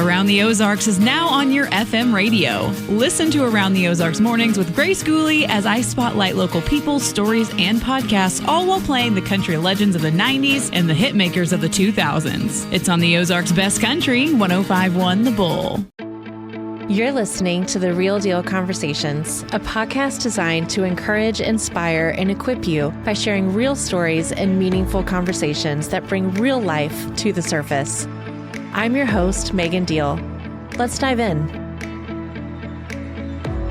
Around the Ozarks is now on your FM radio. Listen to Around the Ozarks mornings with Grace Gooley as I spotlight local people, stories, and podcasts, all while playing the country legends of the 90s and the hit makers of the 2000s. It's on the Ozarks' best country, 105.1 The Bull. You're listening to The Real Deal Conversations, a podcast designed to encourage, inspire, and equip you by sharing real stories and meaningful conversations that bring real life to the surface. I'm your host, Megan Deal. Let's dive in.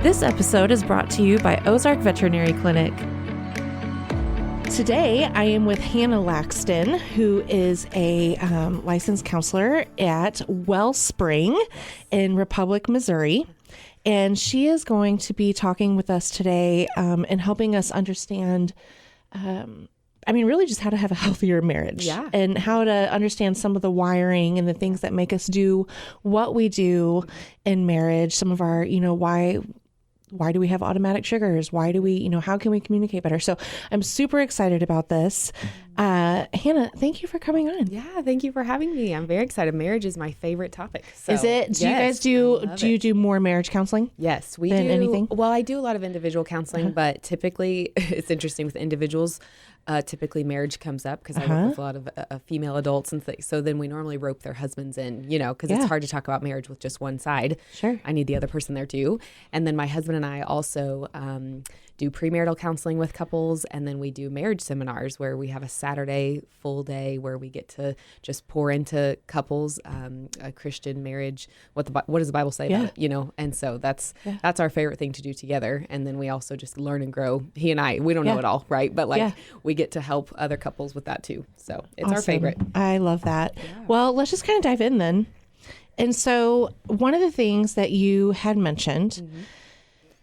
This episode is brought to you by Ozark Veterinary Clinic. Today, I am with Hannah Laxton, who is a licensed counselor at Wellspring in Republic, Missouri. And she is going to be talking with us today and helping us understand really just how to have a healthier marriage and how to understand some of the wiring and the things that make us do what we do in marriage. Some of our, why do we have automatic triggers? Why do we, how can we communicate better? So I'm super excited about this. Hannah, thank you for coming on. Yeah, thank you for having me. I'm very excited. Marriage is my favorite topic. So, is it? Do you guys do you do more marriage counseling? Yes, we do. Anything? Well, I do a lot of individual counseling, but typically it's interesting with individuals. Typically marriage comes up because I work with a lot of female adults and things. So then we normally rope their husbands in, because it's hard to talk about marriage with just one side. Sure. I need the other person there too. And then my husband and I also do premarital counseling with couples, and then we do marriage seminars where we have a Saturday full day where we get to just pour into couples a Christian marriage. What does the Bible say about it? And so that's our favorite thing to do together. And then we also just learn and grow. He and I, we don't know it all, right? But we get to help other couples with that too. So it's our favorite. I love that. Yeah. Well, let's just kind of dive in then. And so one of the things that you had mentioned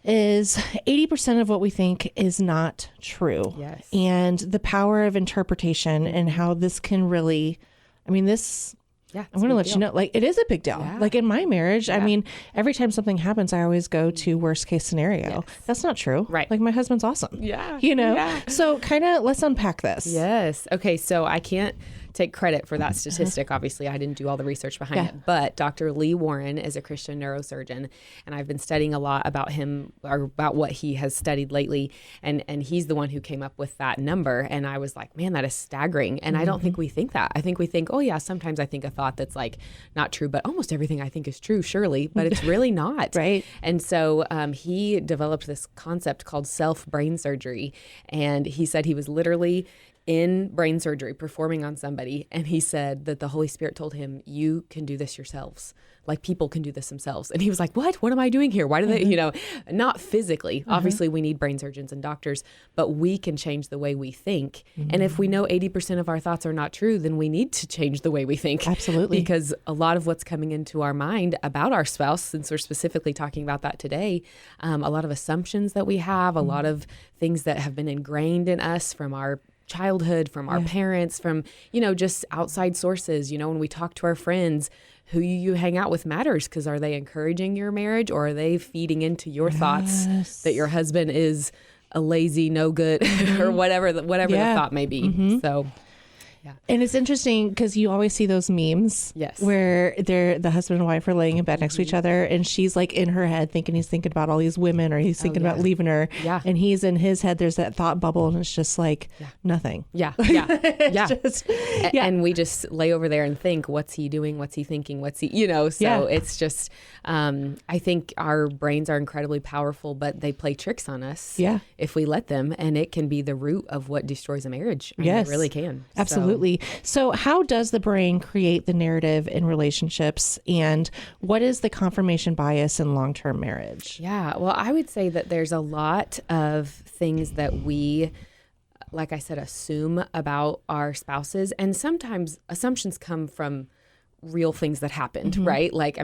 is 80% of what we think is not true. Yes. And the power of interpretation and how this can really, I'm going to let you know, it is a big deal. Yeah. Like in my marriage, every time something happens, I always go to worst case scenario. Yes. That's not true. Right. Like my husband's awesome. Yeah. So kind of let's unpack this. Yes. Okay. So I can't take credit for that statistic. Obviously, I didn't do all the research behind it, but Dr. Lee Warren is a Christian neurosurgeon, and I've been studying a lot about him or about what he has studied lately. And he's the one who came up with that number. And I was like, man, that is staggering. And I don't think we think that. I think we think, oh yeah, sometimes I think a thought that's like not true, but almost everything I think is true, surely, but it's really not. Right. And so he developed this concept called self-brain surgery. And he said he was literally in brain surgery performing on somebody, and he said that the Holy Spirit told him, you can do this yourselves. Like people can do this themselves. And he was like, what am I doing here? Why do they, not physically. Obviously we need brain surgeons and doctors, but we can change the way we think. And if we know 80% of our thoughts are not true, then we need to change the way we think. Absolutely. Because a lot of what's coming into our mind about our spouse, since we're specifically talking about that today, a lot of assumptions that we have, a lot of things that have been ingrained in us from our childhood, from our parents, from, just outside sources. When we talk to our friends, who you hang out with matters, because are they encouraging your marriage, or are they feeding into your thoughts that your husband is a lazy, no good, or whatever the thought may be. So. Yeah. And it's interesting because you always see those memes where the husband and wife are laying in bed next to each other, and she's like in her head thinking he's thinking about all these women, or he's thinking about leaving her. Yeah. And he's in his head, there's that thought bubble, and it's just like nothing. Yeah. And we just lay over there and think, what's he doing? What's he thinking? What's he, so it's just, I think our brains are incredibly powerful, but they play tricks on us if we let them, and it can be the root of what destroys a marriage. It really can. Absolutely. So how does the brain create the narrative in relationships, and what is the confirmation bias in long-term marriage? Yeah, well, I would say that there's a lot of things that we, like I said, assume about our spouses, and sometimes assumptions come from real things that happened, right? Like,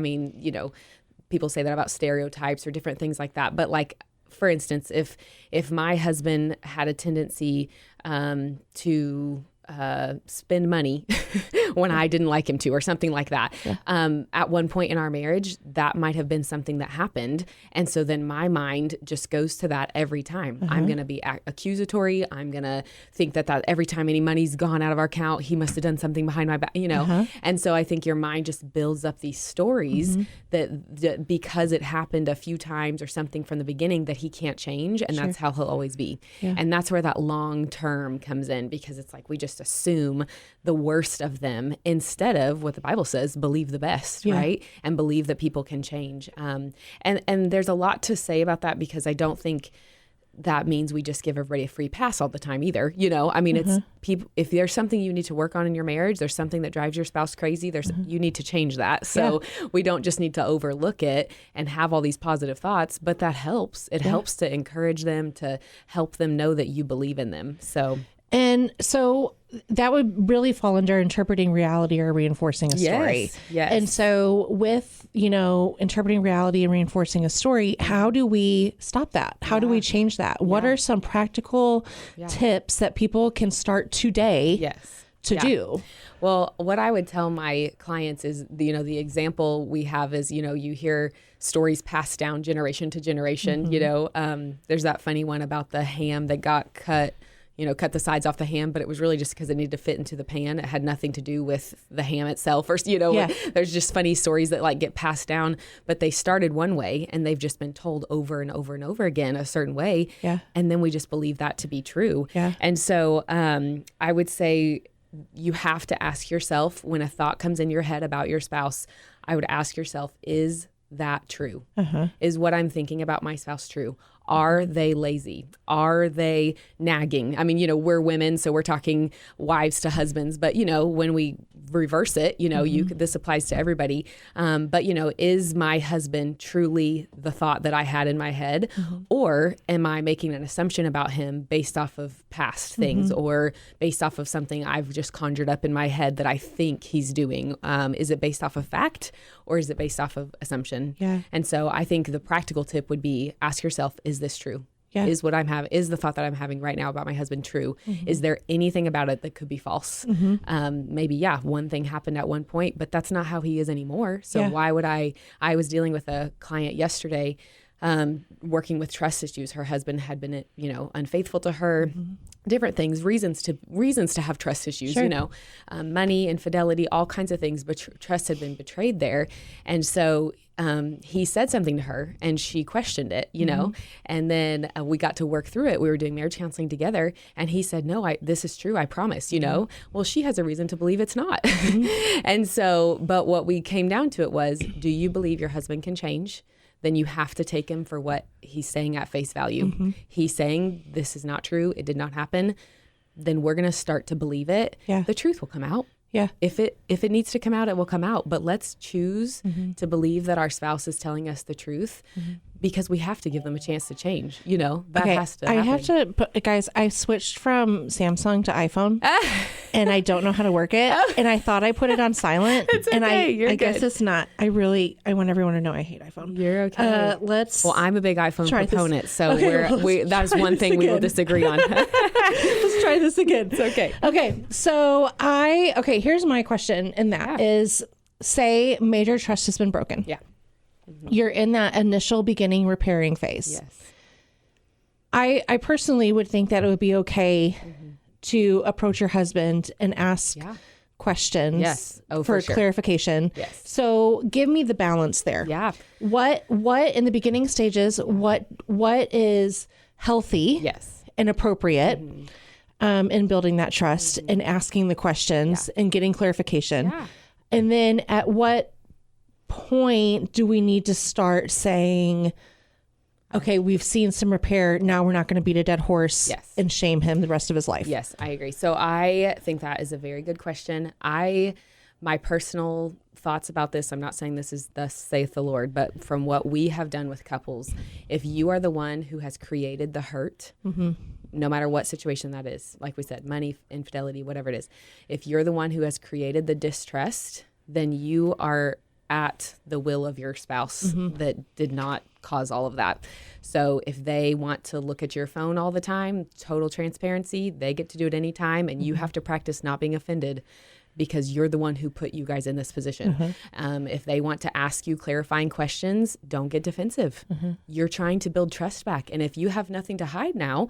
people say that about stereotypes or different things like that, but like, for instance, if my husband had a tendency to spend money when I didn't like him to, or something like that. Yeah. At one point in our marriage, that might have been something that happened. And so then my mind just goes to that every time. I'm going to be accusatory. I'm going to think that every time any money's gone out of our account, he must have done something behind my back, And so I think your mind just builds up these stories that because it happened a few times or something from the beginning, that he can't change. And that's how he'll always be. Yeah. And that's where that long term comes in, because it's like we just assume the worst of them instead of what the Bible says, believe the best, right? And believe that people can change. And there's a lot to say about that, because I don't think that means we just give everybody a free pass all the time either. I mean, it's people, if there's something you need to work on in your marriage, there's something that drives your spouse crazy, you need to change that. So we don't just need to overlook it and have all these positive thoughts, but that helps. It helps to encourage them, to help them know that you believe in them. And so that would really fall under interpreting reality or reinforcing a story. Yes. And so with, interpreting reality and reinforcing a story, how do we stop that? How do we change that? What are some practical tips that people can start today to do? Well, what I would tell my clients is, the example we have is, you hear stories passed down generation to generation. There's that funny one about the ham that got cut the sides off the ham, but it was really just because it needed to fit into the pan. It had nothing to do with the ham itself. Or, there's just funny stories that get passed down, but they started one way and they've just been told over and over and over again a certain way. Yeah. And then we just believe that to be true. Yeah. And so I would say you have to ask yourself, when a thought comes in your head about your spouse, I would ask yourself, is that true? Is what I'm thinking about my spouse true? Are they lazy? Are they nagging? I mean, we're women, so we're talking wives to husbands, but when we reverse it, this applies to everybody. But is my husband truly the thought that I had in my head? Or am I making an assumption about him based off of past things, or based off of something I've just conjured up in my head that I think he's doing? Is it based off of fact, or is it based off of assumption? Yeah. And so I think the practical tip would be, ask yourself, is this true? Yeah. Is the thought that I'm having right now about my husband true? Is there anything about it that could be false? Maybe, one thing happened at one point, but that's not how he is anymore. So why would I was dealing with a client yesterday, working with trust issues. Her husband had been, unfaithful to her, different things, reasons to have trust issues, money, infidelity, all kinds of things, but trust had been betrayed there. And so he said something to her and she questioned it, and then we got to work through it. We were doing marriage counseling together and he said, no, this is true. I promise, well, she has a reason to believe it's not. And so, but what we came down to it was, do you believe your husband can change? Then you have to take him for what he's saying at face value. He's saying this is not true. It did not happen. Then we're going to start to believe it. Yeah. The truth will come out. Yeah. If it needs to come out, it will come out. But let's choose to believe that our spouse is telling us the truth, because we have to give them a chance to change. That has to happen. I have to, guys, I switched from Samsung to iPhone and I don't know how to work it. And I thought I put it on silent. It's okay. And I guess it's not. I want everyone to know I hate iPhone. You're okay. Well, I'm a big iPhone proponent. So that's one thing we will disagree on. Let's try this again. It's okay. Okay. So here's my question. And that is, say major trust has been broken. Yeah. You're in that initial beginning repairing phase. Yes. I personally would think that it would be okay to approach your husband and ask questions for clarification. Yes. So give me the balance there. Yeah. What in the beginning stages, what is healthy and appropriate in building that trust and asking the questions and getting clarification. Yeah. And then at what point do we need to start saying, okay, we've seen some repair, now we're not going to beat a dead horse and shame him the rest of his life? Yes, I agree. So I think that is a very good question. My personal thoughts about this, I'm not saying this is thus saith the Lord, but from what we have done with couples, if you are the one who has created the hurt, no matter what situation that is, like we said, money, infidelity, whatever it is, if you're the one who has created the distrust, then you are at the will of your spouse that did not cause all of that. So if they want to look at your phone all the time, total transparency, they get to do it anytime, and you have to practice not being offended because you're the one who put you guys in this position. If they want to ask you clarifying questions, don't get defensive. You're trying to build trust back. And if you have nothing to hide now,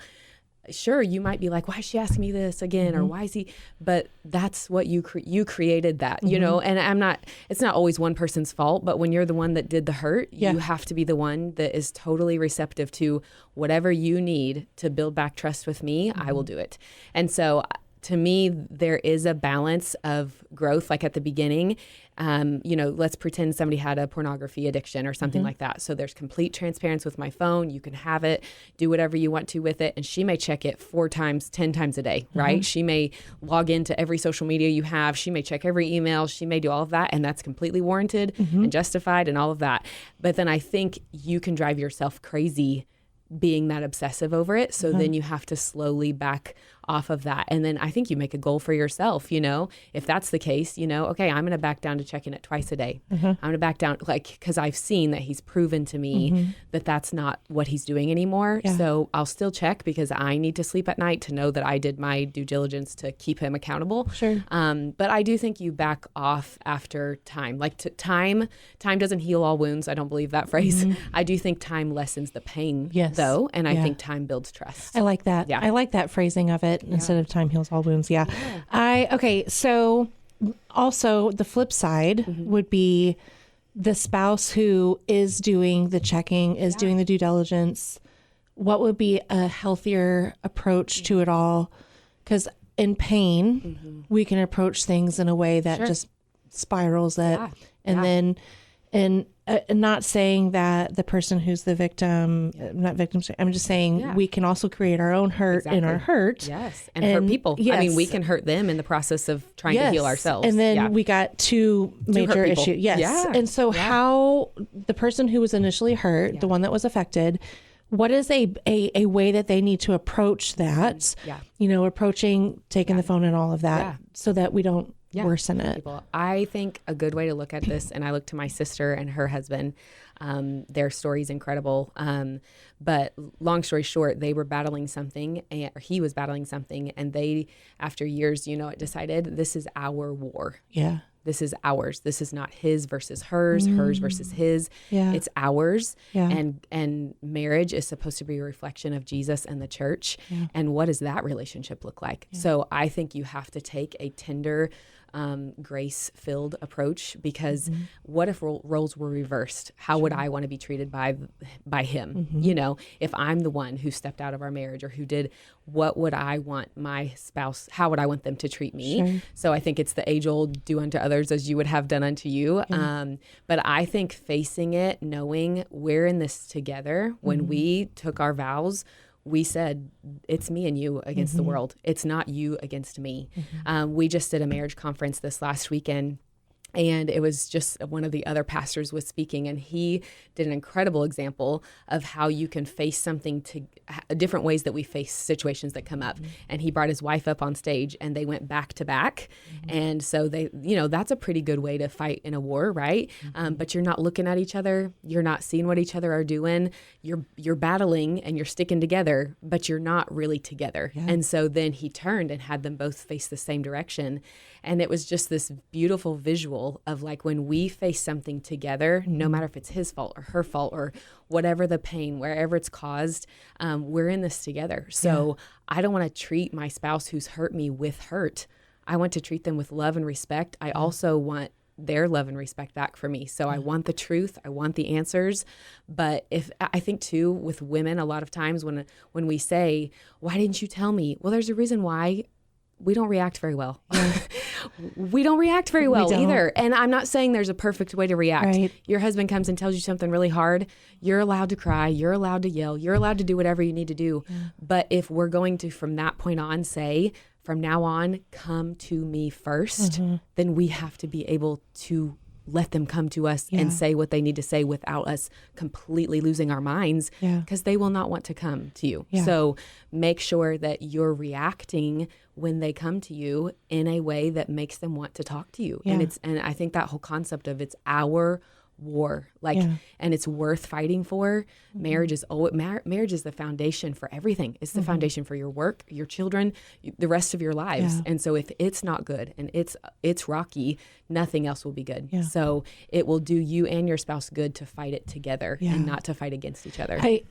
sure, you might be like, why is she asking me this again? Or why is he? But that's what you created that, you know, and it's not always one person's fault, but when you're the one that did the hurt, you have to be the one that is totally receptive to whatever you need to build back trust with me. I will do it. And so to me, there is a balance of growth, like at the beginning, you know, let's pretend somebody had a pornography addiction or something like that. So there's complete transparency with my phone. You can have it, do whatever you want to with it. And she may check it 4 times, 10 times a day, right? She may log into every social media you have. She may check every email. She may do all of that. And that's completely warranted and justified and all of that. But then I think you can drive yourself crazy being that obsessive over it. So then you have to slowly back off of that. And then I think you make a goal for yourself, you know, if that's the case, you know, okay, I'm going to back down to checking it twice a day. I'm going to back down, like, because I've seen that he's proven to me that that's not what he's doing anymore. So I'll still check because I need to sleep at night to know that I did my due diligence to keep him accountable. But I do think you back off after time. Like time doesn't heal all wounds. I don't believe that phrase. I do think time lessens the pain though. And I think time builds trust. I like that. I like that phrasing of it. Instead of time heals all wounds. Okay. So also the flip side would be the spouse who is doing the checking, is doing the due diligence. What would be a healthier approach to it all? Because in pain, we can approach things in a way that just spirals it. And then, and not saying that the person who's the victim, not victim, I'm just saying we can also create our own hurt in our hurt. And hurt people. I mean, we can hurt them in the process of trying to heal ourselves. And then we got two major issues. And so how the person who was initially hurt, the one that was affected, what is a way that they need to approach that, you know, approaching taking the phone and all of that so that we don't worsen it. I think a good way to look at this, and I look to my sister and her husband, their story is incredible. But long story short, they were battling something, or he was battling something, and they, after years, you know, it decided this is our war. This is ours. This is not his versus hers, hers versus his. It's ours. And marriage is supposed to be a reflection of Jesus and the church. And what does that relationship look like? So I think you have to take a tender, grace-filled approach, because what if roles were reversed? How would I want to be treated by him? You know, if I'm the one who stepped out of our marriage or who did, what would I want my spouse, how would I want them to treat me? So I think it's the age-old do unto others as you would have done unto you. But I think facing it, knowing we're in this together, when we took our vows, we said, it's me and you against the world. It's not you against me. We just did a marriage conference this last weekend, and it was just one of the other pastors was speaking, and he did an incredible example of how you can face something to different ways that we face situations that come up. And he brought his wife up on stage, and they went back to back. And so they, you know, that's a pretty good way to fight in a war, right? But you're not looking at each other. You're not seeing what each other are doing. You're battling and you're sticking together, but you're not really together. And so then he turned and had them both face the same direction. And it was just this beautiful visual of like when we face something together, no matter if it's his fault or her fault or whatever the pain, wherever it's caused, we're in this together. So I don't want to treat my spouse who's hurt me with hurt. I want to treat them with love and respect. I also want their love and respect back for me. So I want the truth. I want the answers. But if I think too, with women, a lot of times when we say, why didn't you tell me? Well, there's a reason why. We don't react very well. We don't react very well either. And I'm not saying there's a perfect way to react. Your husband comes and tells you something really hard. You're allowed to cry. You're allowed to yell. You're allowed to do whatever you need to do. But if we're going to, from that point on, say, from now on, come to me first, then we have to be able to let them come to us and say what they need to say without us completely losing our minds, because they will not want to come to you. So make sure that you're reacting when they come to you in a way that makes them want to talk to you. And I think that whole concept of it's our war, and it's worth fighting for. Marriage is marriage is the foundation for everything. It's the foundation for your work, your children, the rest of your lives. And so if it's not good and it's rocky, nothing else will be good. So it will do you and your spouse good to fight it together and not to fight against each other. I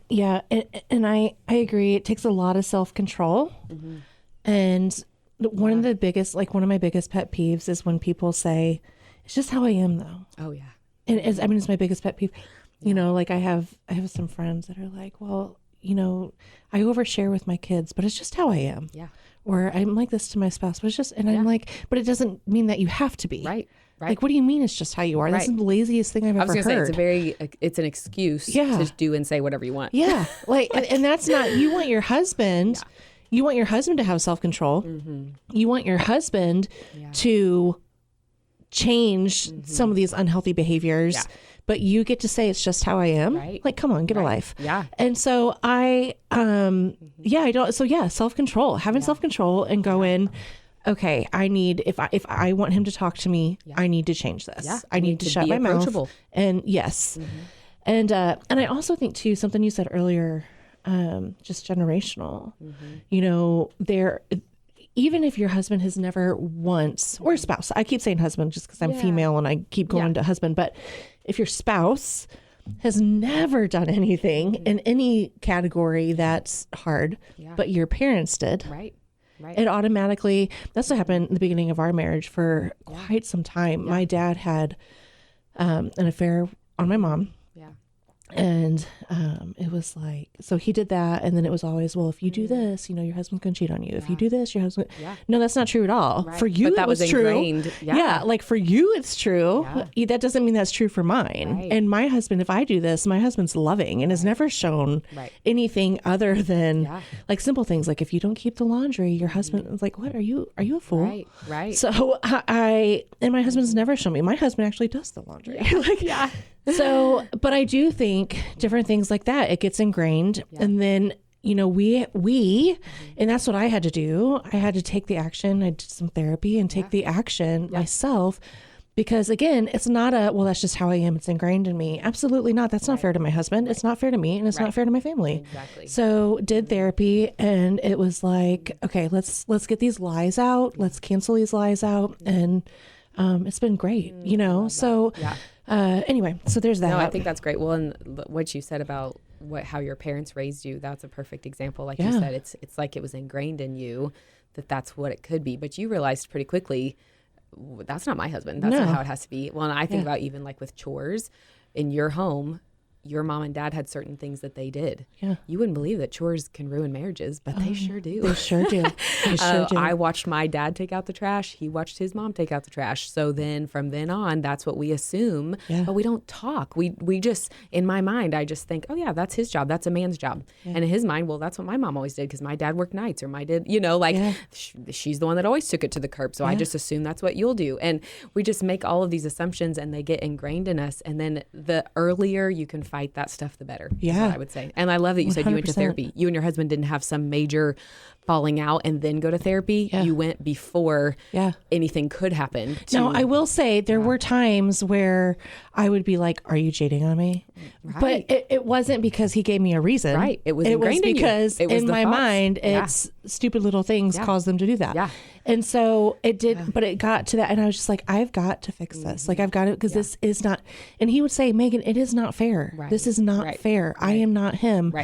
agree. It takes a lot of self-control. And one of my biggest pet peeves is when people say, it's just how I am though. Oh yeah. And it's my biggest pet peeve. You know, like I have some friends that are like, well, you know, I overshare with my kids, but it's just how I am. Yeah. Or I'm like this to my spouse, but it's just, and I'm like, but it doesn't mean that you have to be. Right. Like, what do you mean it's just how you are? That's the laziest thing I've ever heard. I was going to say, it's an excuse to do and say whatever you want. Yeah. Like, and that's not, you want your husband, you want your husband to have self-control. You want your husband to change some of these unhealthy behaviors, but you get to say it's just how I am. Like, come on, get a life. And so I don't. So self-control, having self-control, and go in. Okay, I need, if I want him to talk to me, I need to change this. I need to shut my mouth. And and I also think too, something you said earlier, just generational. You know, even if your husband has never once, or spouse, I keep saying husband just because I'm female and I keep going to husband, but if your spouse has never done anything in any category that's hard, but your parents did, it automatically, that's what happened in the beginning of our marriage for quite some time. My dad had an affair on my mom. And it was like, so he did that. And then it was always, well, if you do this, you know, your husband's going to cheat on you. If you do this, your husband. No, that's not true at all. For you, but that was true. Ingrained. Like for you, it's true. That doesn't mean that's true for mine. And my husband, if I do this, my husband's loving and has never shown anything other than like simple things. Like if you don't keep the laundry, your husband is like, what, are you a fool? So and my husband's never shown me. My husband actually does the laundry. So, but I do think different things like that, it gets ingrained. And then, you know, we, and that's what I had to do. I had to take the action. I did some therapy and take the action myself, because again, it's not well, that's just how I am. It's ingrained in me. Absolutely not. That's not fair to my husband. It's not fair to me, and it's not fair to my family. So did therapy, and it was like, okay, let's get these lies out. Let's cancel these lies out. And, it's been great, you know? So, anyway, so there's that. No, I think that's great. Well, and what you said about how your parents raised you, that's a perfect example. Like you said, it's like it was ingrained in you that's what it could be. But you realized pretty quickly, that's not my husband. That's not how it has to be. Well, and I think about even like with chores in your home, your mom and dad had certain things that they did. You wouldn't believe that chores can ruin marriages, but they sure do. They sure do. They sure do. I watched my dad take out the trash. He watched his mom take out the trash. So then from then on, that's what we assume, but we don't talk. We just, in my mind, I just think, oh yeah, that's his job. That's a man's job. And in his mind, well, that's what my mom always did because my dad worked nights, or my dad, you know, like she's the one that always took it to the curb. So I just assume that's what you'll do. And we just make all of these assumptions and they get ingrained in us. And then the earlier you can fight that stuff, the better. Is what I would say. And I love that you 100%. Said you went to therapy. You and your husband didn't have some major falling out and then go to therapy. You went before anything could happen. Now, I will say there were times where I would be like, are you cheating on me? But it wasn't because he gave me a reason. It was because in my mind, it's stupid little things cause them to do that. And so it did, but it got to that. And I was just like, I've got to fix this. Like I've got to, because this is not, and he would say, Megan, it is not fair. This is not fair. I am not him.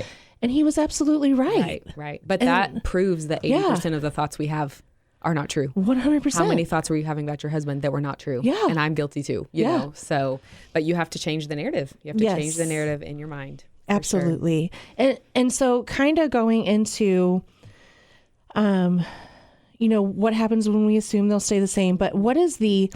And he was absolutely right. But that proves that 80% of the thoughts we have are not true. 100%. How many thoughts were you having about your husband that were not true? And I'm guilty too, you know? So, but you have to change the narrative. You have to change the narrative in your mind. Absolutely. Sure. And so kind of going into, you know, what happens when we assume they'll stay the same, but what is the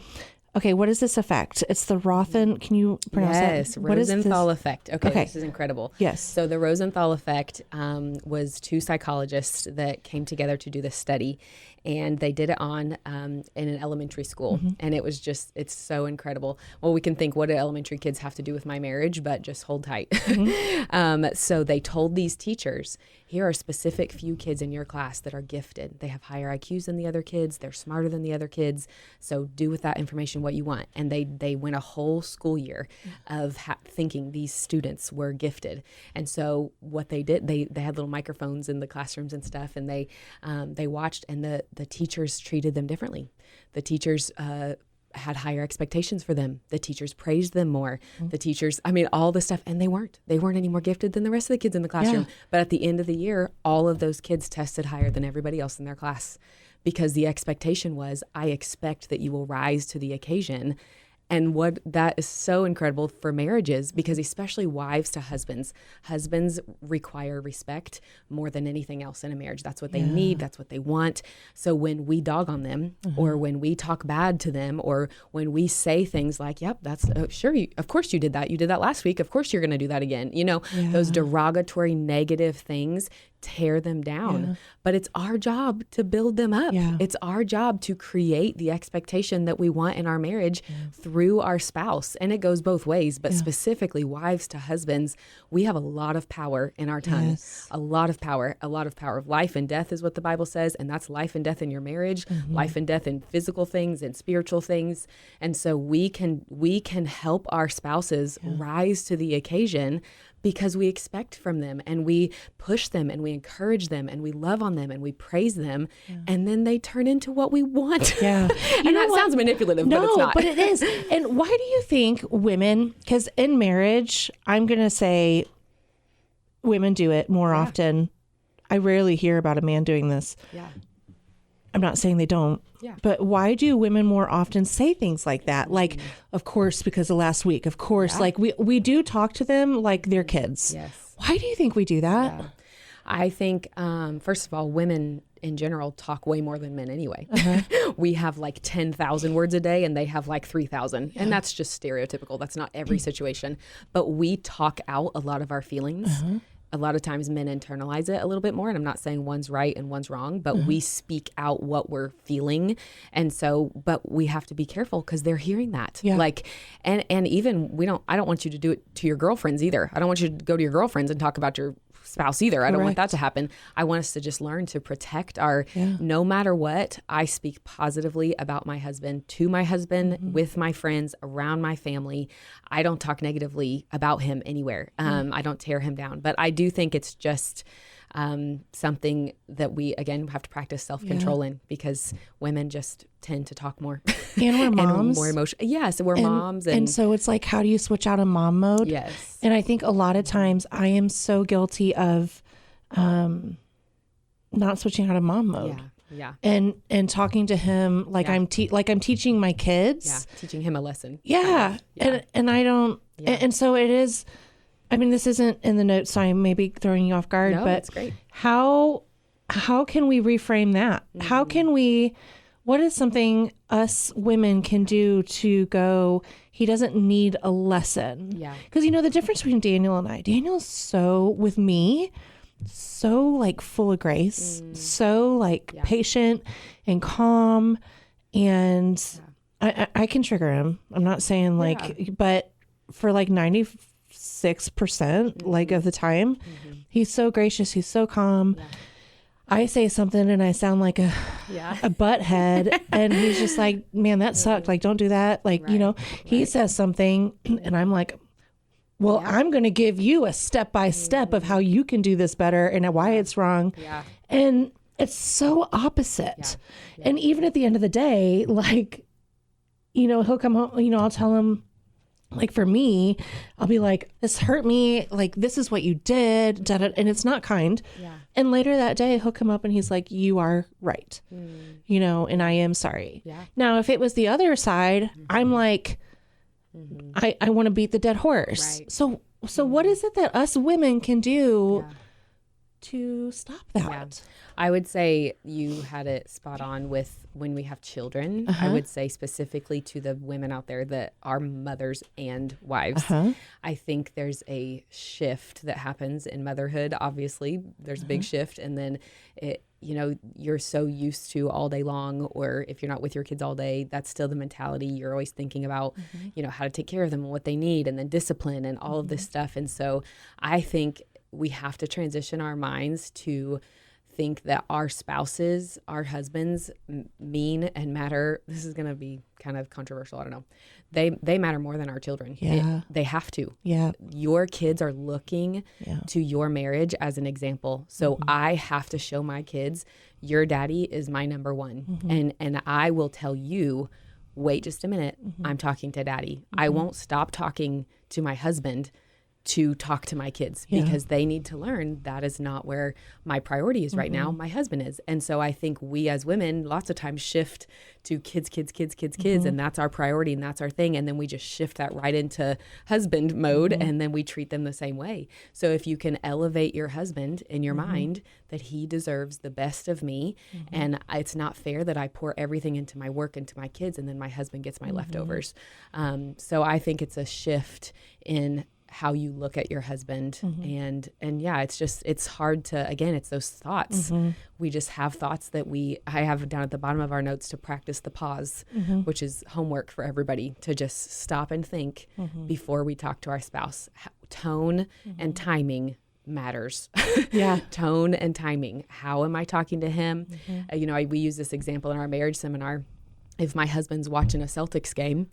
Okay, what is this effect? It's the can you pronounce that? Yes, Rosenthal Effect. Okay, this is incredible. Yes. So the Rosenthal Effect was two psychologists that came together to do this study, and they did it in an elementary school. And it was it's so incredible. Well, we can think, what do elementary kids have to do with my marriage? But just hold tight. So they told these teachers, here are specific few kids in your class that are gifted. They have higher IQs than the other kids. They're smarter than the other kids. So do with that information what you want. And they went a whole school year of thinking these students were gifted. And so what they did, they had little microphones in the classrooms and stuff, and they watched, and the teachers treated them differently. The teachers had higher expectations for them. The teachers praised them more. The teachers, all the stuff, and they weren't any more gifted than the rest of the kids in the classroom. But at the end of the year, all of those kids tested higher than everybody else in their class, because the expectation was, I expect that you will rise to the occasion. And what that is so incredible for marriages, because especially wives to husbands require respect more than anything else in a marriage. That's what they need. That's what they want. So when we dog on them, or when we talk bad to them, or when we say things like, yep, that's sure, of course you did that. You did that last week. Of course you're going to do that again. Those derogatory, negative things tear them down. But it's our job to build them up. It's our job to create the expectation that we want in our marriage through our spouse. And it goes both ways, but specifically wives to husbands, we have a lot of power in our tongue. A lot of power of life and death is what the Bible says. And that's life and death in your marriage, life and death in physical things and spiritual things. And so we can help our spouses rise to the occasion, because we expect from them, and we push them, and we encourage them, and we love on them, and we praise them, and then they turn into what we want. And that sounds manipulative, but it's not. But it is. And why do you think women, because in marriage, I'm going to say women do it more often. I rarely hear about a man doing this. I'm not saying they don't. But why do women more often say things like that? Like, of course, because of last week. Of course, like we do talk to them like they're kids. Why do you think we do that? I think, first of all, women in general talk way more than men anyway. We have like 10,000 words a day, and they have like 3,000. And that's just stereotypical. That's not every situation. But we talk out a lot of our feelings. A lot of times men internalize it a little bit more, and I'm not saying one's right and one's wrong, but we speak out what we're feeling. And so, but we have to be careful, because they're hearing that. Like, and even I don't want you to do it to your girlfriends either. I don't want you to go to your girlfriends and talk about your spouse either. I don't want that to happen. I want us to just learn to protect no matter what, I speak positively about my husband, to my husband, with my friends, around my family. I don't talk negatively about him anywhere. I don't tear him down, but I do think it's just something that we, again, have to practice self-control in, because women just tend to talk more. And we're moms. And more emotional. So we're moms. And so it's like, how do you switch out of mom mode? And I think a lot of times I am so guilty of not switching out of mom mode. And talking to him like I'm teaching my kids. Teaching him a lesson. And I don't. And so it is. I mean, this isn't in the notes, so I may be throwing you off guard. No, but that's great. How can we reframe that? How can we? What is something us women can do to go, he doesn't need a lesson? Because, the difference between Daniel and I, Daniel's so, with me, so like full of grace, so like patient and calm. And I can trigger him. I'm not saying but for like 96% like of the time, he's so gracious. He's so calm. I say something and I sound like a butthead, and he's just like, man, that sucked. Like, don't do that. Like, he says something and I'm like, well, I'm going to give you a step-by-step of how you can do this better and why it's wrong. And it's so opposite. And even at the end of the day, like, he'll come home, I'll tell him, like, for me, I'll be like, this hurt me. Like, this is what you did. And it's not kind. And later that day, he'll come up and he's like, you are right. And I am sorry. Now, if it was the other side, I'm like, I want to beat the dead horse. So what is it that us women can do to stop that? Yeah. I would say you had it spot on with when we have children. I would say specifically to the women out there that are mothers and wives. I think there's a shift that happens in motherhood. Obviously, there's a big shift. And then you're so used to all day long, or if you're not with your kids all day, that's still the mentality. You're always thinking about, how to take care of them and what they need, and then discipline and all of this stuff. And so I think we have to transition our minds to think that our spouses, our husbands mean and matter. This is going to be kind of controversial. I don't know. They matter more than our children. Yeah. They have to. Yeah. Your kids are looking to your marriage as an example. So I have to show my kids, your daddy is my number one. And I will tell you, wait just a minute. I'm talking to daddy. I won't stop talking to my husband to talk to my kids because they need to learn that is not where my priority is right now. My husband is. And so I think we as women lots of times shift to kids, and that's our priority and that's our thing. And then we just shift that right into husband mode and then we treat them the same way. So if you can elevate your husband in your mind that he deserves the best of me and it's not fair that I pour everything into my work, into my kids, and then my husband gets my leftovers. So I think it's a shift in how you look at your husband. And yeah, it's hard to, again, it's those thoughts. We just have thoughts that I have down at the bottom of our notes to practice the pause, which is homework for everybody, to just stop and think before we talk to our spouse. Tone and timing matters. Tone and timing. How am I talking to him? We use this example in our marriage seminar. If my husband's watching a Celtics game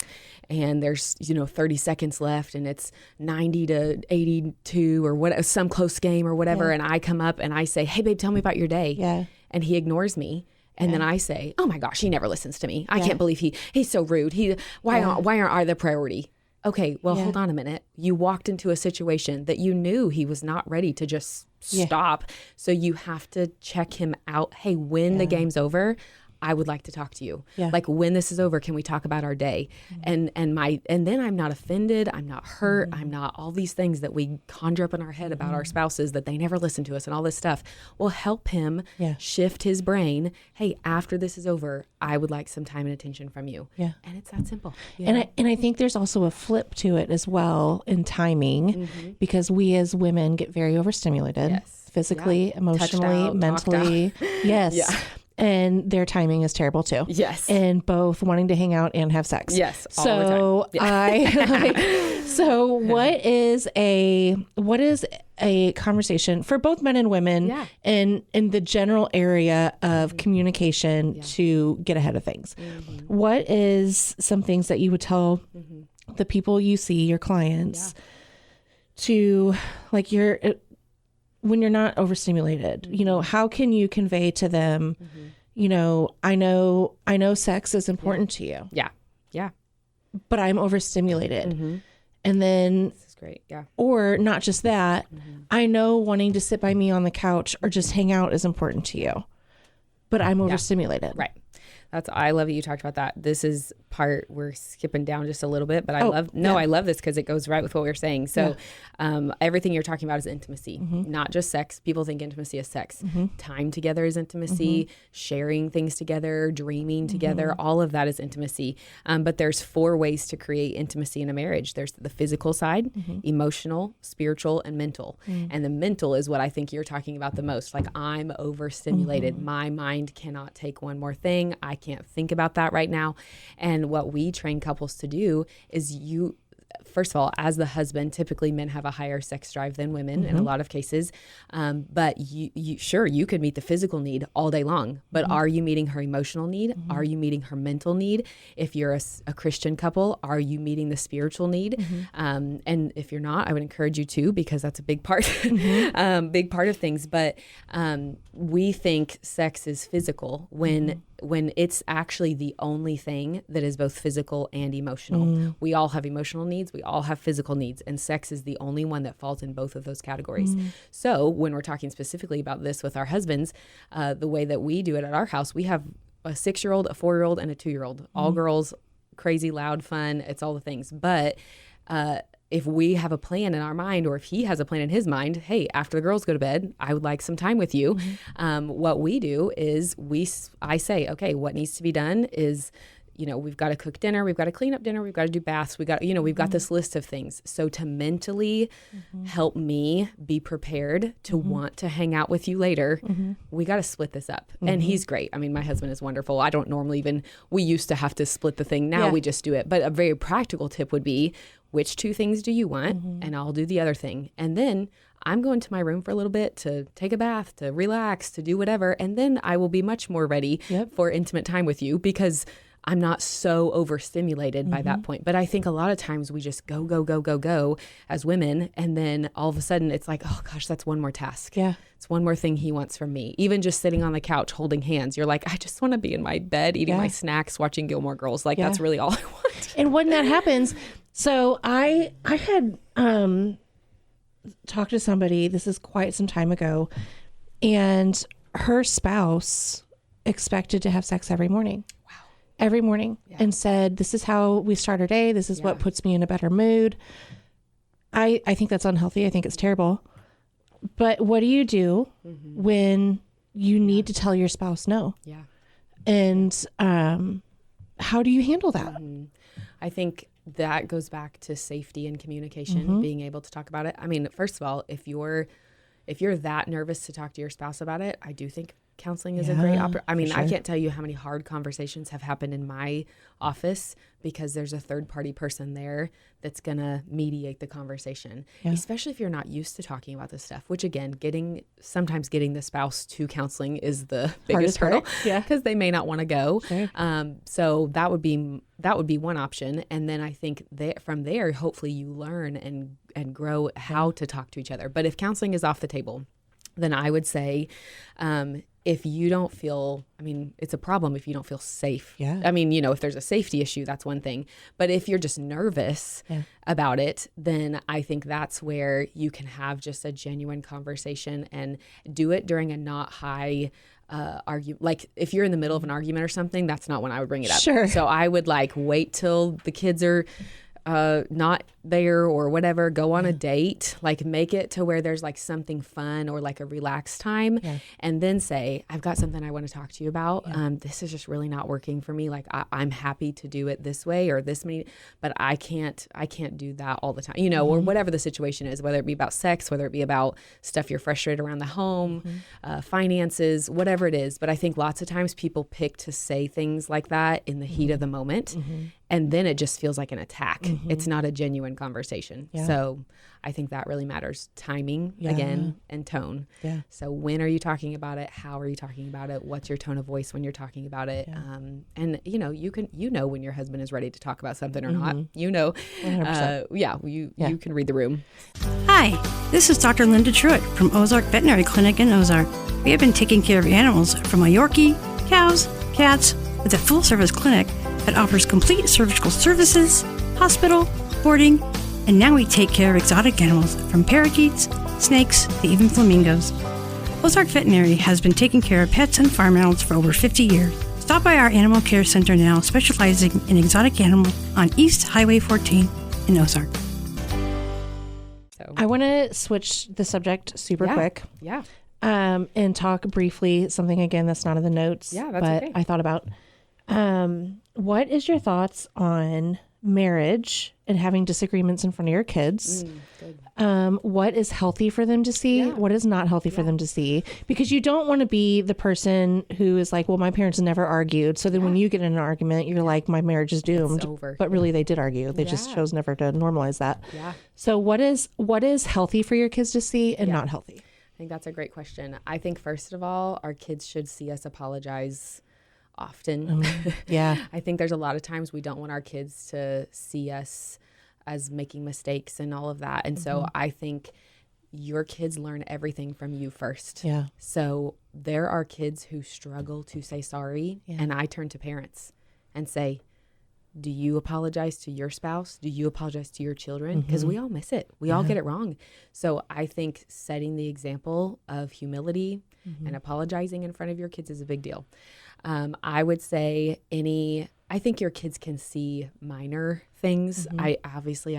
and there's, 30 seconds left and it's 90-82 or what, some close game or whatever, and I come up and I say, hey, babe, tell me about your day. And he ignores me. And then I say, oh my gosh, he never listens to me. I can't believe he's so rude. Why aren't I the priority? Okay, well, hold on a minute. You walked into a situation that you knew he was not ready to just stop. So you have to check him out. Hey, when the game's over, I would like to talk to you. Like, when this is over, can we talk about our day? And then I'm not offended. I'm not hurt. I'm not all these things that we conjure up in our head about our spouses, that they never listen to us and all this stuff. Will help him shift his brain. Hey, after this is over, I would like some time and attention from you. And it's that simple. And I think there's also a flip to it as well in timing, because we as women get very overstimulated, physically, emotionally, mentally. And their timing is terrible too. And both wanting to hang out and have sex. All the time. So what is a conversation for both men and women in the general area of communication to get ahead of things? What is some things that you would tell the people you see, your clients, to, like, when you're not overstimulated, how can you convey to them, I know sex is important to you. But I'm overstimulated. And then, this is great. Or not just that, I know wanting to sit by me on the couch or just hang out is important to you, but I'm overstimulated. Right. I love that you talked about that. This is part, we're skipping down just a little bit, but I love this because it goes right with what we were saying. So everything you're talking about is intimacy, not just sex. People think intimacy is sex. Time together is intimacy, sharing things together, dreaming together, all of that is intimacy. But there's 4 ways to create intimacy in a marriage. There's the physical side, emotional, spiritual, and mental. And the mental is what I think you're talking about the most. Like, I'm overstimulated. My mind cannot take one more thing. I can't think about that right now. And what we train couples to do is first of all, as the husband, typically men have a higher sex drive than women in a lot of cases. But you could meet the physical need all day long, but are you meeting her emotional need? Are you meeting her mental need? If you're a Christian couple, are you meeting the spiritual need? And if you're not, I would encourage you to, because that's a big part, big part of things. But we think sex is physical when it's actually the only thing that is both physical and emotional. We all have emotional needs. We all have physical needs. And sex is the only one that falls in both of those categories. So when we're talking specifically about this with our husbands, the way that we do it at our house, we have a 6-year-old, a 4-year-old, and a 2-year-old. All girls, crazy, loud, fun. It's all the things. But if we have a plan in our mind, or if he has a plan in his mind, hey, after the girls go to bed, I would like some time with you. What we do is I say, okay, what needs to be done is, we've got to cook dinner, we've got to clean up dinner, we've got to do baths, we've got this list of things. So to mentally help me be prepared to want to hang out with you later, we got to split this up. And he's great. I mean, my husband is wonderful. I don't normally we used to have to split the thing. Now we just do it. But a very practical tip would be, which 2 things do you want? And I'll do the other thing. And then I'm going to my room for a little bit to take a bath, to relax, to do whatever. And then I will be much more ready for intimate time with you, because I'm not so overstimulated by that point. But I think a lot of times we just go as women. And then all of a sudden it's like, oh gosh, that's one more task. Yeah. It's one more thing he wants from me. Even just sitting on the couch holding hands, you're like, I just want to be in my bed, eating my snacks, watching Gilmore Girls. Like that's really all I want. And when that happens, so I had talked to somebody, this is quite some time ago, and her spouse expected to have sex every morning. Every morning, and said, this is how we start our day. This is what puts me in a better mood. I think that's unhealthy. I think it's terrible. But what do you do when you need to tell your spouse no? Yeah. And how do you handle that? I think that goes back to safety and communication, being able to talk about it. I mean, first of all, if you're that nervous to talk to your spouse about it, I do think counseling is a great opportunity. I mean, I can't tell you how many hard conversations have happened in my office because there's a third party person there that's going to mediate the conversation, especially if you're not used to talking about this stuff, which again, sometimes getting the spouse to counseling is the biggest hurdle because they may not want to go. Sure. So that would be one option. And then I think from there, hopefully you learn and grow how to talk to each other. But if counseling is off the table, then I would say, if you don't feel, it's a problem if you don't feel safe. Yeah. I mean, if there's a safety issue, that's one thing. But if you're just nervous about it, then I think that's where you can have just a genuine conversation and do it during a not high argument. Like if you're in the middle of an argument or something, that's not when I would bring it up. Sure. So I would wait till the kids are not there or whatever, go on a date, make it to where there's something fun or a relaxed time, and then say, I've got something I want to talk to you about. This is just really not working for me. I'm happy to do it this way or this many, but I can't do that all the time, or whatever the situation is, whether it be about sex, whether it be about stuff you're frustrated around the home, finances, whatever it is. But I think lots of times people pick to say things like that in the heat of the moment. And then it just feels like an attack. It's not a genuine conversation. Yeah. So I think that really matters. Timing, again, and tone. Yeah. So when are you talking about it? How are you talking about it? What's your tone of voice when you're talking about it? Yeah. And you can when your husband is ready to talk about something or not. 100%. You can read the room. Hi, this is Dr. Linda Truitt from Ozark Veterinary Clinic in Ozark. We have been taking care of animals from a Yorkie, cows, cats, with a full-service clinic that offers complete surgical services, hospital, boarding, and now we take care of exotic animals from parakeets, snakes, to even flamingos. Ozark Veterinary has been taking care of pets and farm animals for over 50 years. Stop by our animal care center now, specializing in exotic animals on East Highway 14 in Ozark. I want to switch the subject super quick. Yeah. And talk briefly something again that's not in the notes. Yeah, that's but okay. I thought about. What is your thoughts on marriage and having disagreements in front of your kids? What is healthy for them to see? Yeah. What is not healthy for them to see? Because you don't want to be the person who is like, well, my parents never argued. So then when you get in an argument, you're like, my marriage is doomed. But really they did argue. They just chose never to normalize that. Yeah. So what is healthy for your kids to see and not healthy? I think that's a great question. I think first of all, our kids should see us apologize often. I think there's a lot of times we don't want our kids to see us as making mistakes and all of that. And so I think your kids learn everything from you first. Yeah. So there are kids who struggle to say sorry. Yeah. And I turn to parents and say, do you apologize to your spouse? Do you apologize to your children? Because we all miss it. We all get it wrong. So I think setting the example of humility and apologizing in front of your kids is a big deal. I would say any I think your kids can see minor things. I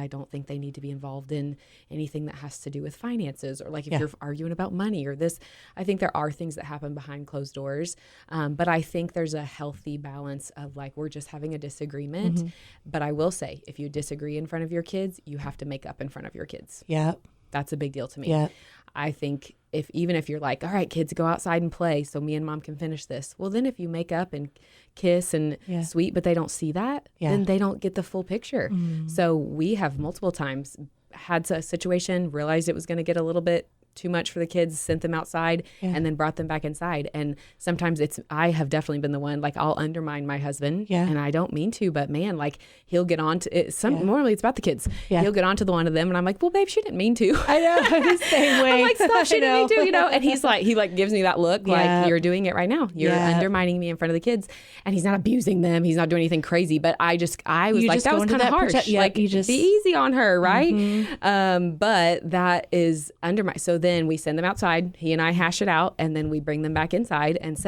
don't think they need to be involved in anything that has to do with finances, or like if you're arguing about money or this. I think there are things that happen behind closed doors. But I think there's a healthy balance of like, we're just having a disagreement. But I will say, if you disagree in front of your kids, you have to make up in front of your kids. Yeah. That's a big deal to me. Yeah. I think even if you're like, all right, kids, go outside and play so me and mom can finish this. Well, then if you make up and kiss and sweet, but they don't see that, then they don't get the full picture. So we have multiple times had a situation, realized it was going to get a little bit too much for the kids, sent them outside, and then brought them back inside. And sometimes I have definitely been the one, like, I'll undermine my husband, and I don't mean to, but man, like, he'll get on to it. Normally it's about the kids. He'll get on to the one of them, and I'm like, well, babe, she didn't mean to. I know, I'm the same way. I'm like, stop, she didn't mean to, And he's like, he gives me that look, like, you're doing it right now. You're undermining me in front of the kids. And he's not abusing them. He's not doing anything crazy. But I was like, that was kind of harsh. Like, be easy on her, right? But that is undermine. So then we send them outside. He and I hash it out, and then we bring them back inside and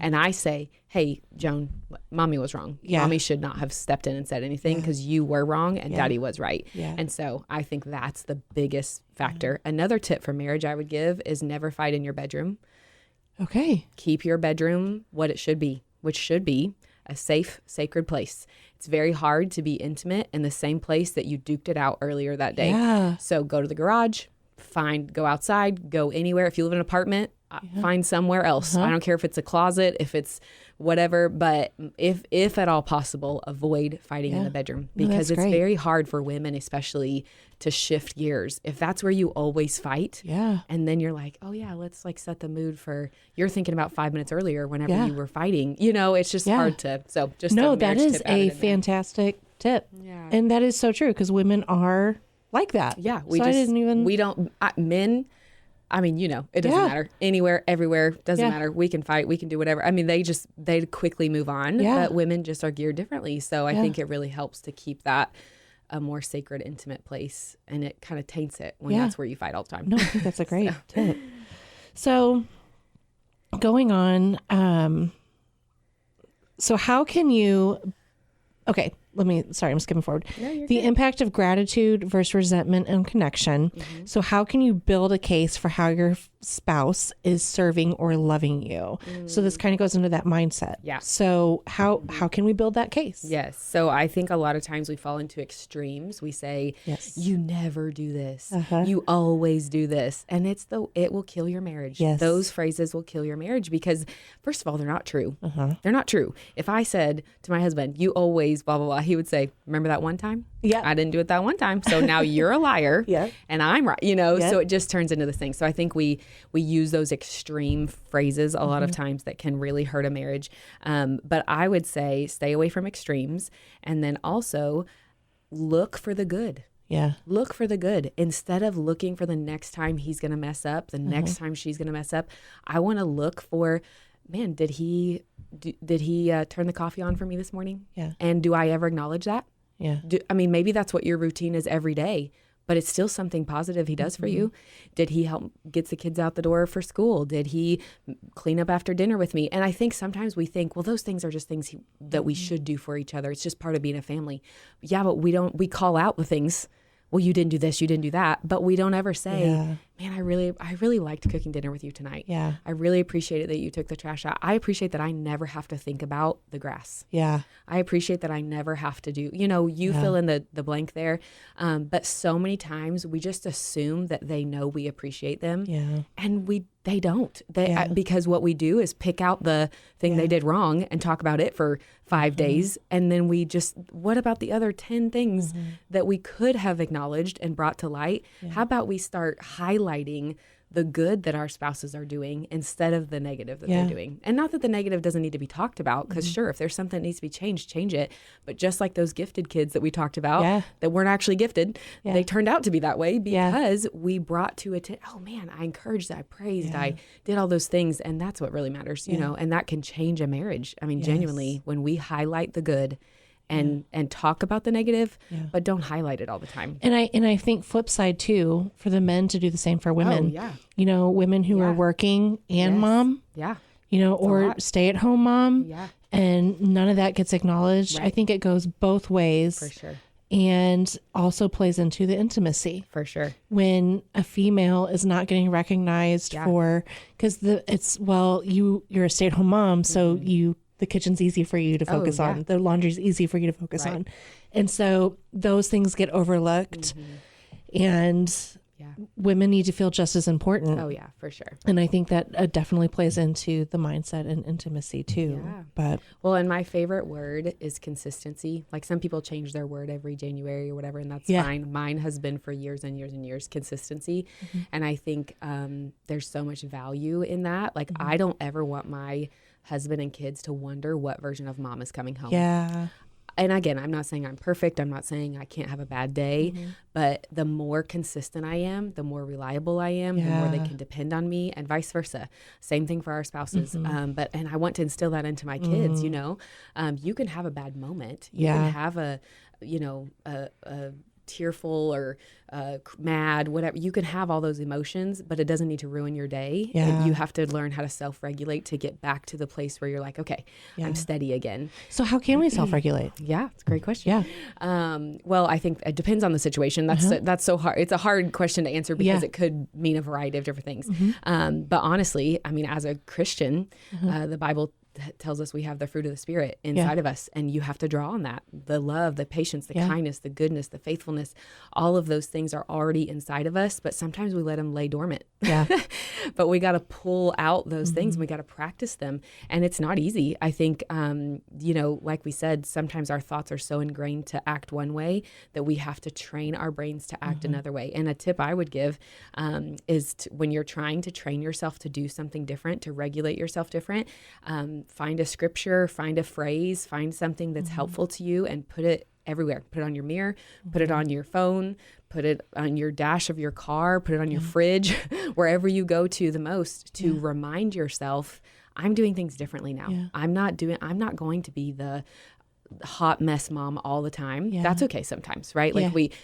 and I say, hey, Joan, mommy was wrong. Mommy should not have stepped in and said anything because you were wrong and daddy was right. And so I think that's the biggest factor. Another tip for marriage I would give is never fight in your bedroom. Okay. Keep your bedroom what it should be, which should be a safe, sacred place. It's very hard to be intimate in the same place that you duked it out earlier that day. Yeah. So go to the garage, go outside, go anywhere. If you live in an apartment, find somewhere else. I don't care if it's a closet, if it's whatever, but if at all possible, avoid fighting in the bedroom, because it's very hard for women, especially, to shift gears. If that's where you always fight, and then you're like, oh yeah, let's like set the mood for, you're thinking about 5 minutes earlier whenever you were fighting, it's just hard to, so just that is a fantastic tip. Yeah. And that is so true, because women are like that. Yeah. Men, I mean, it doesn't matter. Anywhere, everywhere, doesn't matter. We can fight, we can do whatever. I mean, they quickly move on, but women just are geared differently. So I think it really helps to keep that a more sacred, intimate place, and it kind of taints it when that's where you fight all the time. No, I think that's a great tip. So going on, so how can you, I'm skipping forward. No, the good. Impact of gratitude versus resentment and connection. So how can you build a case for how your spouse is serving or loving you? So this kind of goes into that mindset. Yeah. So how can we build that case? Yes. So I think a lot of times we fall into extremes. We say, you never do this. You always do this. And it will kill your marriage. Yes. Those phrases will kill your marriage because, first of all, they're not true. They're not true. If I said to my husband, you always blah, blah, blah, he would say, remember that one time? Yeah. I didn't do it that one time. So now you're a liar and I'm right, so it just turns into this thing. So I think we use those extreme phrases a lot of times that can really hurt a marriage. But I would say stay away from extremes, and then also look for the good. Yeah. Look for the good. Instead of looking for the next time he's going to mess up, the next time she's going to mess up, I want to look for, man, did he turn the coffee on for me this morning? Yeah. And do I ever acknowledge that? Yeah. Maybe that's what your routine is every day, but it's still something positive he does for you. Did he help get the kids out the door for school? Did he clean up after dinner with me? And I think sometimes we think, well, those things are just things that we should do for each other. It's just part of being a family. Yeah, but we call out the things. Well, you didn't do this, you didn't do that. But we don't ever say, man, I really liked cooking dinner with you tonight. Yeah. I really appreciated that you took the trash out. I appreciate that I never have to think about the grass. Yeah. I appreciate that I never have to do, you fill in the blank there. But so many times we just assume that they know we appreciate them. Yeah. And they don't. Because what we do is pick out the thing they did wrong and talk about it for 5 days. And then what about the other 10 things that we could have acknowledged and brought to light? Yeah. How about we start highlighting the good that our spouses are doing instead of the negative that they're doing? And not that the negative doesn't need to be talked about, because sure, if there's something that needs to be changed, change it. But just like those gifted kids that we talked about that weren't actually gifted, they turned out to be that way because we brought to it, oh man, I encouraged, I praised, I did all those things. And that's what really matters, and that can change a marriage. I mean, genuinely, when we highlight the good and talk about the negative, but don't highlight it all the time. And I think flip side too, for the men to do the same for women. Oh, yeah. Women who are working and mom. Yeah. Or stay at home mom. Yeah. and none of that gets acknowledged. Right. I think it goes both ways. For sure. And also plays into the intimacy. For sure. When a female is not getting recognized for, because you're a stay-at-home mom, so the kitchen's easy for you to focus on. The laundry's easy for you to focus on. And so those things get overlooked, and women need to feel just as important. Oh yeah, for sure. And I think that definitely plays into the mindset and intimacy too. Yeah. And my favorite word is consistency. Like some people change their word every January or whatever, and that's fine. Mine has been for years and years and years, consistency. And I think there's so much value in that. Like I don't ever want my husband and kids to wonder what version of mom is coming home. Yeah. And again, I'm not saying I'm perfect. I'm not saying I can't have a bad day, but the more consistent I am, the more reliable I am, the more they can depend on me, and vice versa. Same thing for our spouses. And I want to instill that into my kids, you know. You can have a bad moment. You can have a tearful or mad, whatever. You can have all those emotions, but it doesn't need to ruin your day. And you have to learn how to self-regulate to get back to the place where you're like, okay, I'm steady again. So how can we self-regulate? Yeah, it's a great question. Well, I think it depends on the situation. That's so hard. It's a hard question to answer because it could mean a variety of different things. But honestly, I mean, as a Christian, the Bible tells us we have the fruit of the Spirit inside of us, and you have to draw on that. The love, the patience, the kindness, the goodness, the faithfulness, all of those things are already inside of us, but sometimes we let them lay dormant. But we got to pull out those things, and we got to practice them. And it's not easy. I think, like we said, sometimes our thoughts are so ingrained to act one way that we have to train our brains to act another way. And a tip I would give is when you're trying to train yourself to do something different, to regulate yourself different, find a scripture, find a phrase, find something that's helpful to you, and put it everywhere. Put it on your mirror, put it on your phone, put it on your dash of your car, put it on your fridge, wherever you go to the most, to remind yourself, I'm doing things differently now. I'm not going to be the hot mess mom all the time. That's okay sometimes, right? Like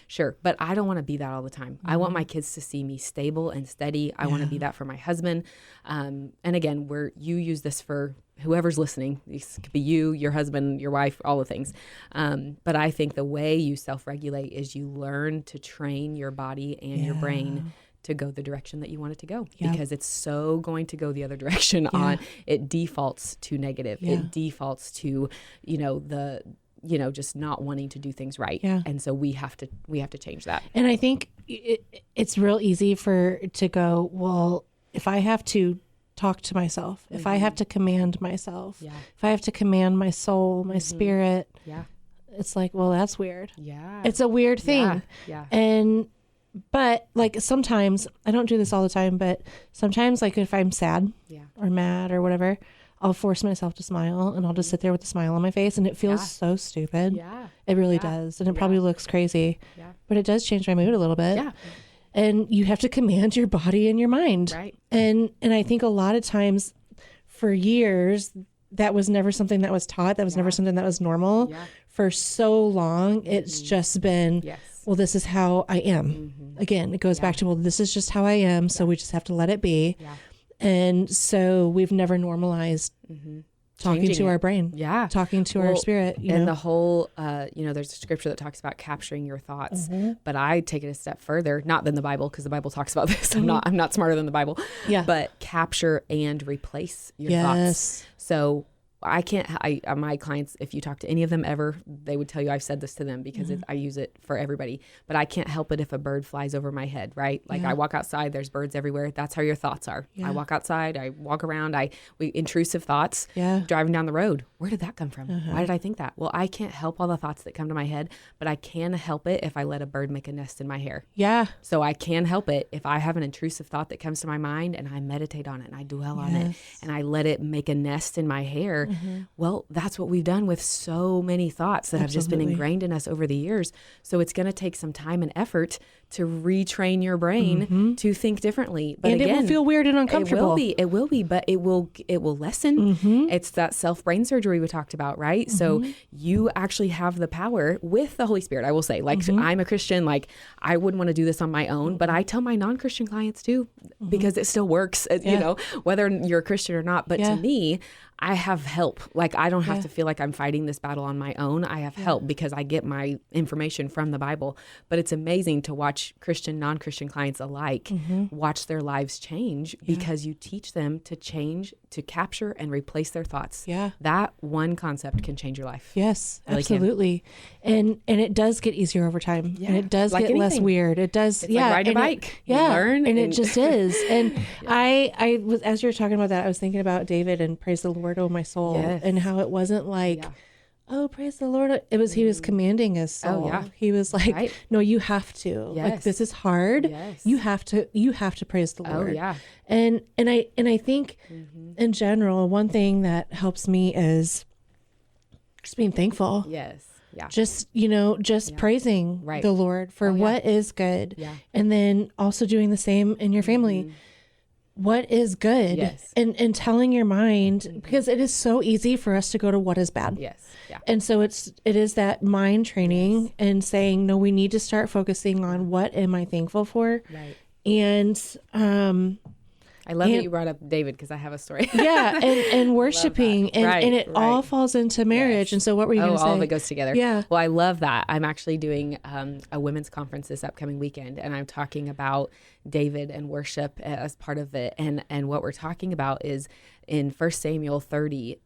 but I don't want to be that all the time. I want my kids to see me stable and steady. I want to be that for my husband. And again, you use this for whoever's listening. This could be you, your husband, your wife, all the things. But I think the way you self-regulate is you learn to train your body and your brain to go the direction that you want it to go, because it's so going to go the other direction. It defaults to negative. It defaults to, just not wanting to do things right. And so we have to change that. And I think it's real easy to go, well, if I have to talk to myself, if I have to command myself, if I have to command my soul, my spirit, it's like, well, that's weird. It's a weird thing. But like sometimes, I don't do this all the time, but sometimes like if I'm sad or mad or whatever, I'll force myself to smile, and I'll just sit there with a smile on my face, and it feels so stupid. It really does. And it probably looks crazy, but it does change my mood a little bit. And you have to command your body and your mind. Right. And I think a lot of times for years, that was never something that was taught. That was never something that was normal. For so long, it's just been, well, this is how I am. Again, it goes back to, well, this is just how I am. So we just have to let it be. And so we've never normalized talking to our brain, talking to our spirit, and the whole, there's a scripture that talks about capturing your thoughts, but I take it a step further, not than the Bible, because the Bible talks about this. I'm not smarter than the Bible, but capture and replace your thoughts. So I can't, my clients, if you talk to any of them ever, they would tell you I've said this to them because I use it for everybody, but I can't help it if a bird flies over my head, right? Like I walk outside, there's birds everywhere. That's how your thoughts are. I walk outside, I walk around, intrusive thoughts, driving down the road. Where did that come from? Why did I think that? Well, I can't help all the thoughts that come to my head, but I can help it if I let a bird make a nest in my hair. So I can help it if I have an intrusive thought that comes to my mind and I meditate on it and I dwell on it and I let it make a nest in my hair. Well, that's what we've done with so many thoughts that have just been ingrained in us over the years. So it's going to take some time and effort to retrain your brain to think differently. But and again, it will feel weird and uncomfortable. It will be, but it will lessen. It's that self-brain surgery we talked about, right? So you actually have the power with the Holy Spirit. I will say, like, I'm a Christian, like I wouldn't want to do this on my own, but I tell my non-Christian clients too, because it still works, whether you're a Christian or not. But to me, I have help. Like, I don't have to feel like I'm fighting this battle on my own. I have help because I get my information from the Bible. But it's amazing to watch Christian, non-Christian clients alike watch their lives change because you teach them to change, to capture and replace their thoughts. Yeah. That one concept can change your life. Yes, Really absolutely. And it does get easier over time. Yeah. And it does Like get less anything. weird. It does. It's like riding a bike. You learn and it and- just is. And I was, as you were talking about that, I was thinking about David and praise the Lord, oh my soul, Yes. and how it wasn't like, oh, praise the Lord. It was, he was commanding his soul. Oh, yeah. He was like, no, you have to, like, Yes. this is hard. Yes. You have to praise the Lord. Oh, yeah. And I think in general, one thing that helps me is just being thankful. Yes. Yeah. Just, praising Right. the Lord for what is good. Yeah. And then also doing the same in your family. What is good? Yes. And telling your mind, because it is so easy for us to go to what is bad. Yes. Yeah. And so it is that mind training and saying, no, we need to start focusing on what am I thankful for? Right. And I love that you brought up David because I have a story. and worshiping and it all right. falls into marriage. Yes. And so what were you going to say? All of it goes together. Yeah. Well, I love that. I'm actually doing a women's conference this upcoming weekend, and I'm talking about David and worship as part of it. And what we're talking about is in 1 Samuel 30,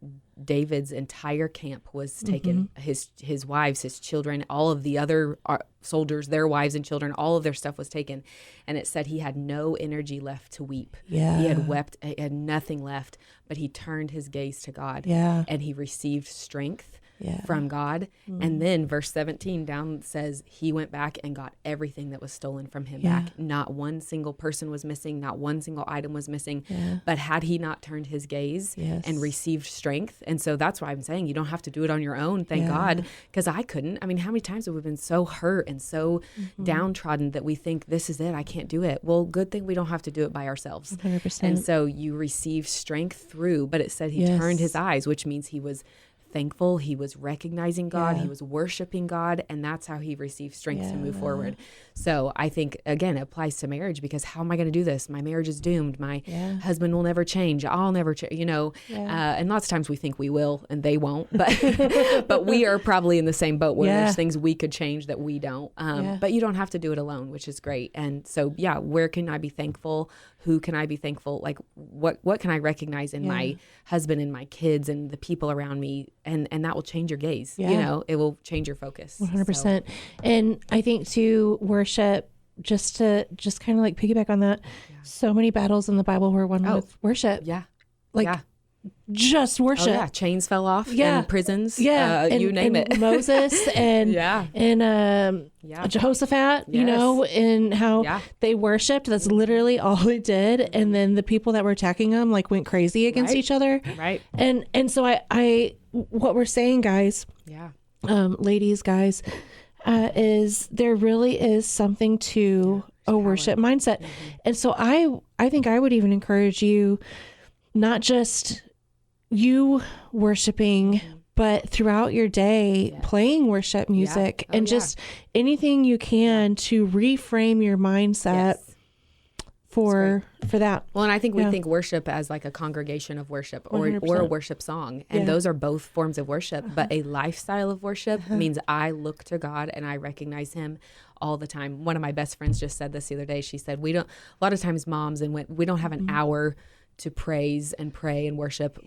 David's entire camp was taken. His wives, his children, all of the other soldiers, their wives and children, all of their stuff was taken. And it said he had no energy left to weep. Yeah. He had wept, he had nothing left, but he turned his gaze to God. Yeah. And he received strength Yeah. from God. And then verse 17 down says he went back and got everything that was stolen from him back. Not one single person was missing. Not one single item was missing. But had he not turned his gaze and received strength. And so that's why I'm saying you don't have to do it on your own. Thank God. Because I couldn't. I mean, how many times have we been so hurt and so downtrodden that we think this is it, I can't do it. Well, good thing we don't have to do it by ourselves. 100%. And so you receive strength through, but it said he turned his eyes, which means he was thankful, he was recognizing God, he was worshiping God, and that's how he received strength to move forward. So I think, again, it applies to marriage because how am I going to do this? My marriage is doomed. My husband will never change. I'll never change, and lots of times we think we will and they won't, but we are probably in the same boat where there's things we could change that we don't. But you don't have to do it alone, which is great. And so, where can I be thankful? Who can I be thankful? Like what can I recognize in my husband and my kids and the people around me? And that will change your gaze. It will change your focus. 100%. And I think to worship, just kind of like piggyback on that, so many battles in the Bible were won with worship. Yeah. Just worship. Oh, yeah. Chains fell off in prisons. And, you name it. Moses and Jehoshaphat, and how they worshiped. That's literally all they did. And then the people that were attacking them went crazy against each other. Right. And so I what we're saying, guys, ladies, guys, is there really is something to a worship mindset. And so I think I would even encourage you, not just you worshiping, but throughout your day playing worship music and just anything you can to reframe your mindset for that. Well, and I think we think worship as like a congregation of worship or a worship song. And those are both forms of worship, but a lifestyle of worship means I look to God and I recognize him all the time. One of my best friends just said this the other day. She said, a lot of times moms we don't have an hour to praise and pray and worship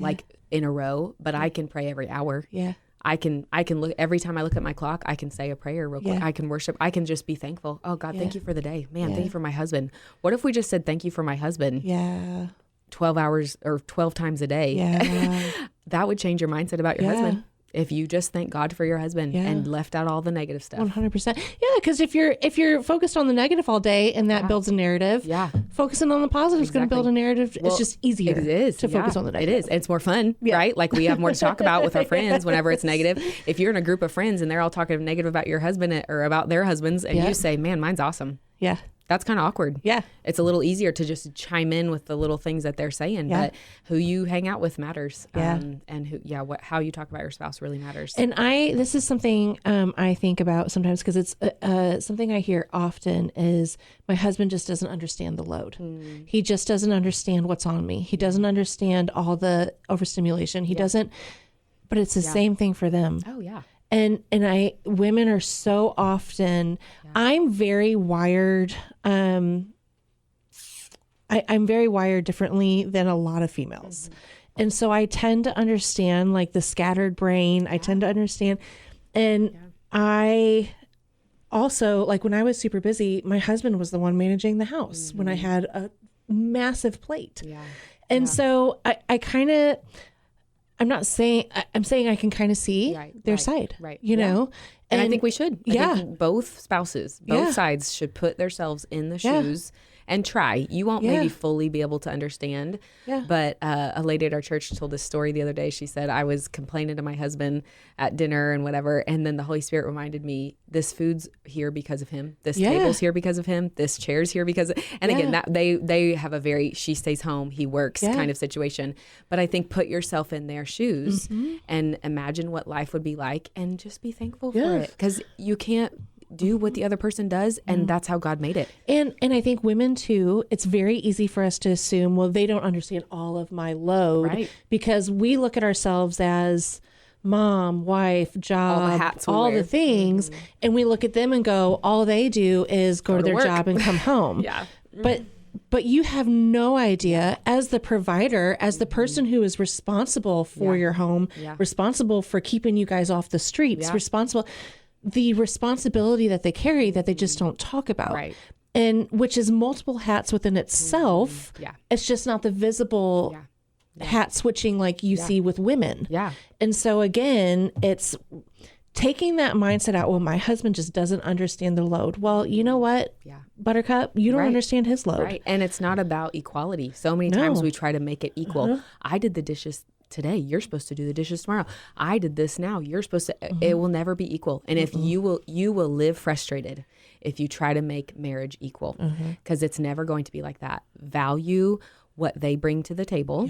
in a row, but I can pray every hour. Yeah. I can look every time I look at my clock, I can say a prayer real quick. I can worship. I can just be thankful. Oh God, thank you for the day. Man, thank you for my husband. What if we just said thank you for my husband? Yeah. 12 hours or 12 times a day. Yeah. That would change your mindset about your husband. If you just thank God for your husband and left out all the negative stuff. 100%. Yeah, because if you're focused on the negative all day and that builds a narrative, focusing on the positive is going to build a narrative. Well, it's just easier to focus on the negative. It is. It's more fun, right? Like we have more to talk about with our friends whenever it's negative. If you're in a group of friends and they're all talking negative about your husband or about their husbands and you say, man, mine's awesome. Yeah. that's kind of awkward. Yeah. It's a little easier to just chime in with the little things that they're saying, but who you hang out with matters. Yeah. And how you talk about your spouse really matters. And this is something I think about sometimes, because it's something I hear often is my husband just doesn't understand the load. He just doesn't understand what's on me. He doesn't understand all the overstimulation. He doesn't, but it's the same thing for them. Oh yeah. And women are so often, I'm very wired. I'm very wired differently than a lot of females. And so I tend to understand like the scattered brain. I tend to understand. And I also, like when I was super busy, my husband was the one managing the house when I had a massive plate. Yeah. And so I kind of, I'm saying I can kind of see their side, you know? And I think we should. I think both spouses, both sides should put themselves in the shoes and try. You won't maybe fully be able to understand. Yeah. But a lady at our church told this story the other day. She said, I was complaining to my husband at dinner and whatever. And then the Holy Spirit reminded me, this food's here because of him. This table's here because of him. This chair's here because of, and again, that they have a very, she stays home, he works kind of situation. But I think put yourself in their shoes and imagine what life would be like and just be thankful for it. Because you can't do what the other person does, and that's how God made it. And I think women too, it's very easy for us to assume, well, they don't understand all of my load because we look at ourselves as mom, wife, job, all the hats all the things, and we look at them and go, all they do is go to their job and come home. But you have no idea, as the provider, as the person who is responsible for your home, responsible for keeping you guys off the streets, responsible, the responsibility that they carry that they just don't talk about. Right. And which is multiple hats within itself. Yeah. It's just not the visible hat switching like you see with women. Yeah. And so again, it's taking that mindset out. Well, my husband just doesn't understand the load. Well, you know what, Buttercup, you don't understand his load. Right. And it's not about equality. So many times we try to make it equal. I did the dishes today, you're supposed to do the dishes tomorrow. I did this now, you're supposed to. It will never be equal. And if you will live frustrated if you try to make marriage equal, because it's never going to be like that. Value what they bring to the table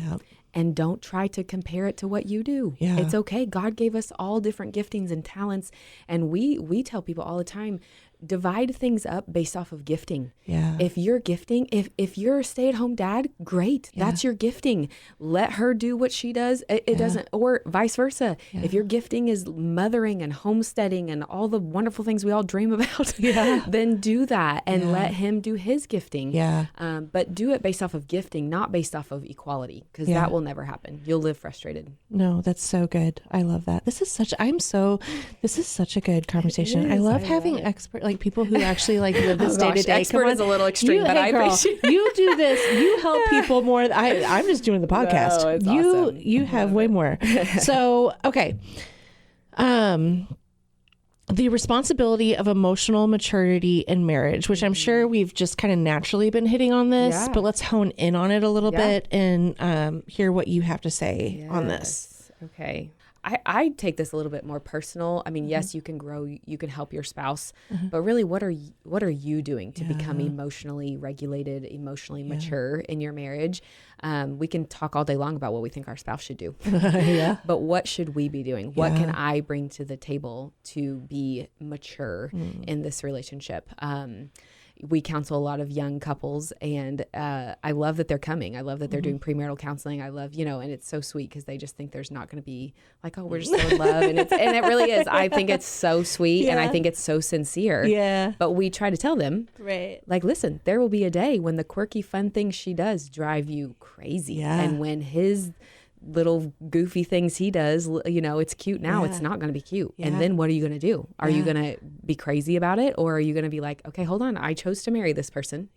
and don't try to compare it to what you do. It's okay. God gave us all different giftings and talents, and we tell people all the time, divide things up based off of gifting. If you're gifting, if you're a stay-at-home dad, great. That's your gifting. Let her do what she does. It doesn't, or vice versa. If your gifting is mothering and homesteading and all the wonderful things we all dream about, then do that and let him do his gifting. But do it based off of gifting, not based off of equality, because that will never happen. You'll live frustrated. No, that's so good. I love that. This is such a good conversation. I love having expert, like people who actually like live this day to day. Expert is a little extreme, but I appreciate it. You do this. You help people more. I'm just doing the podcast. No, it's awesome. You have way more. So, okay. The responsibility of emotional maturity in marriage, which I'm sure we've just kind of naturally been hitting on this, but let's hone in on it a little bit and hear what you have to say on this. Okay. I take this a little bit more personal. I mean, yes, you can grow, you can help your spouse, but really what are you doing to become emotionally regulated, emotionally mature in your marriage? We can talk all day long about what we think our spouse should do, but what should we be doing? What can I bring to the table to be mature in this relationship? We counsel a lot of young couples, and I love that they're coming. I love that they're doing premarital counseling. I love, and it's so sweet because they just think there's not going to be like, oh, we're just so in love. And it really is. I think it's so sweet and I think it's so sincere. Yeah. But we try to tell them, like, listen, there will be a day when the quirky, fun things she does drive you crazy. Yeah. And when his little goofy things he does, it's cute now, it's not going to be cute. And then what are you going to do? Are you going to be crazy about it? Or are you going to be like, okay, hold on, I chose to marry this person.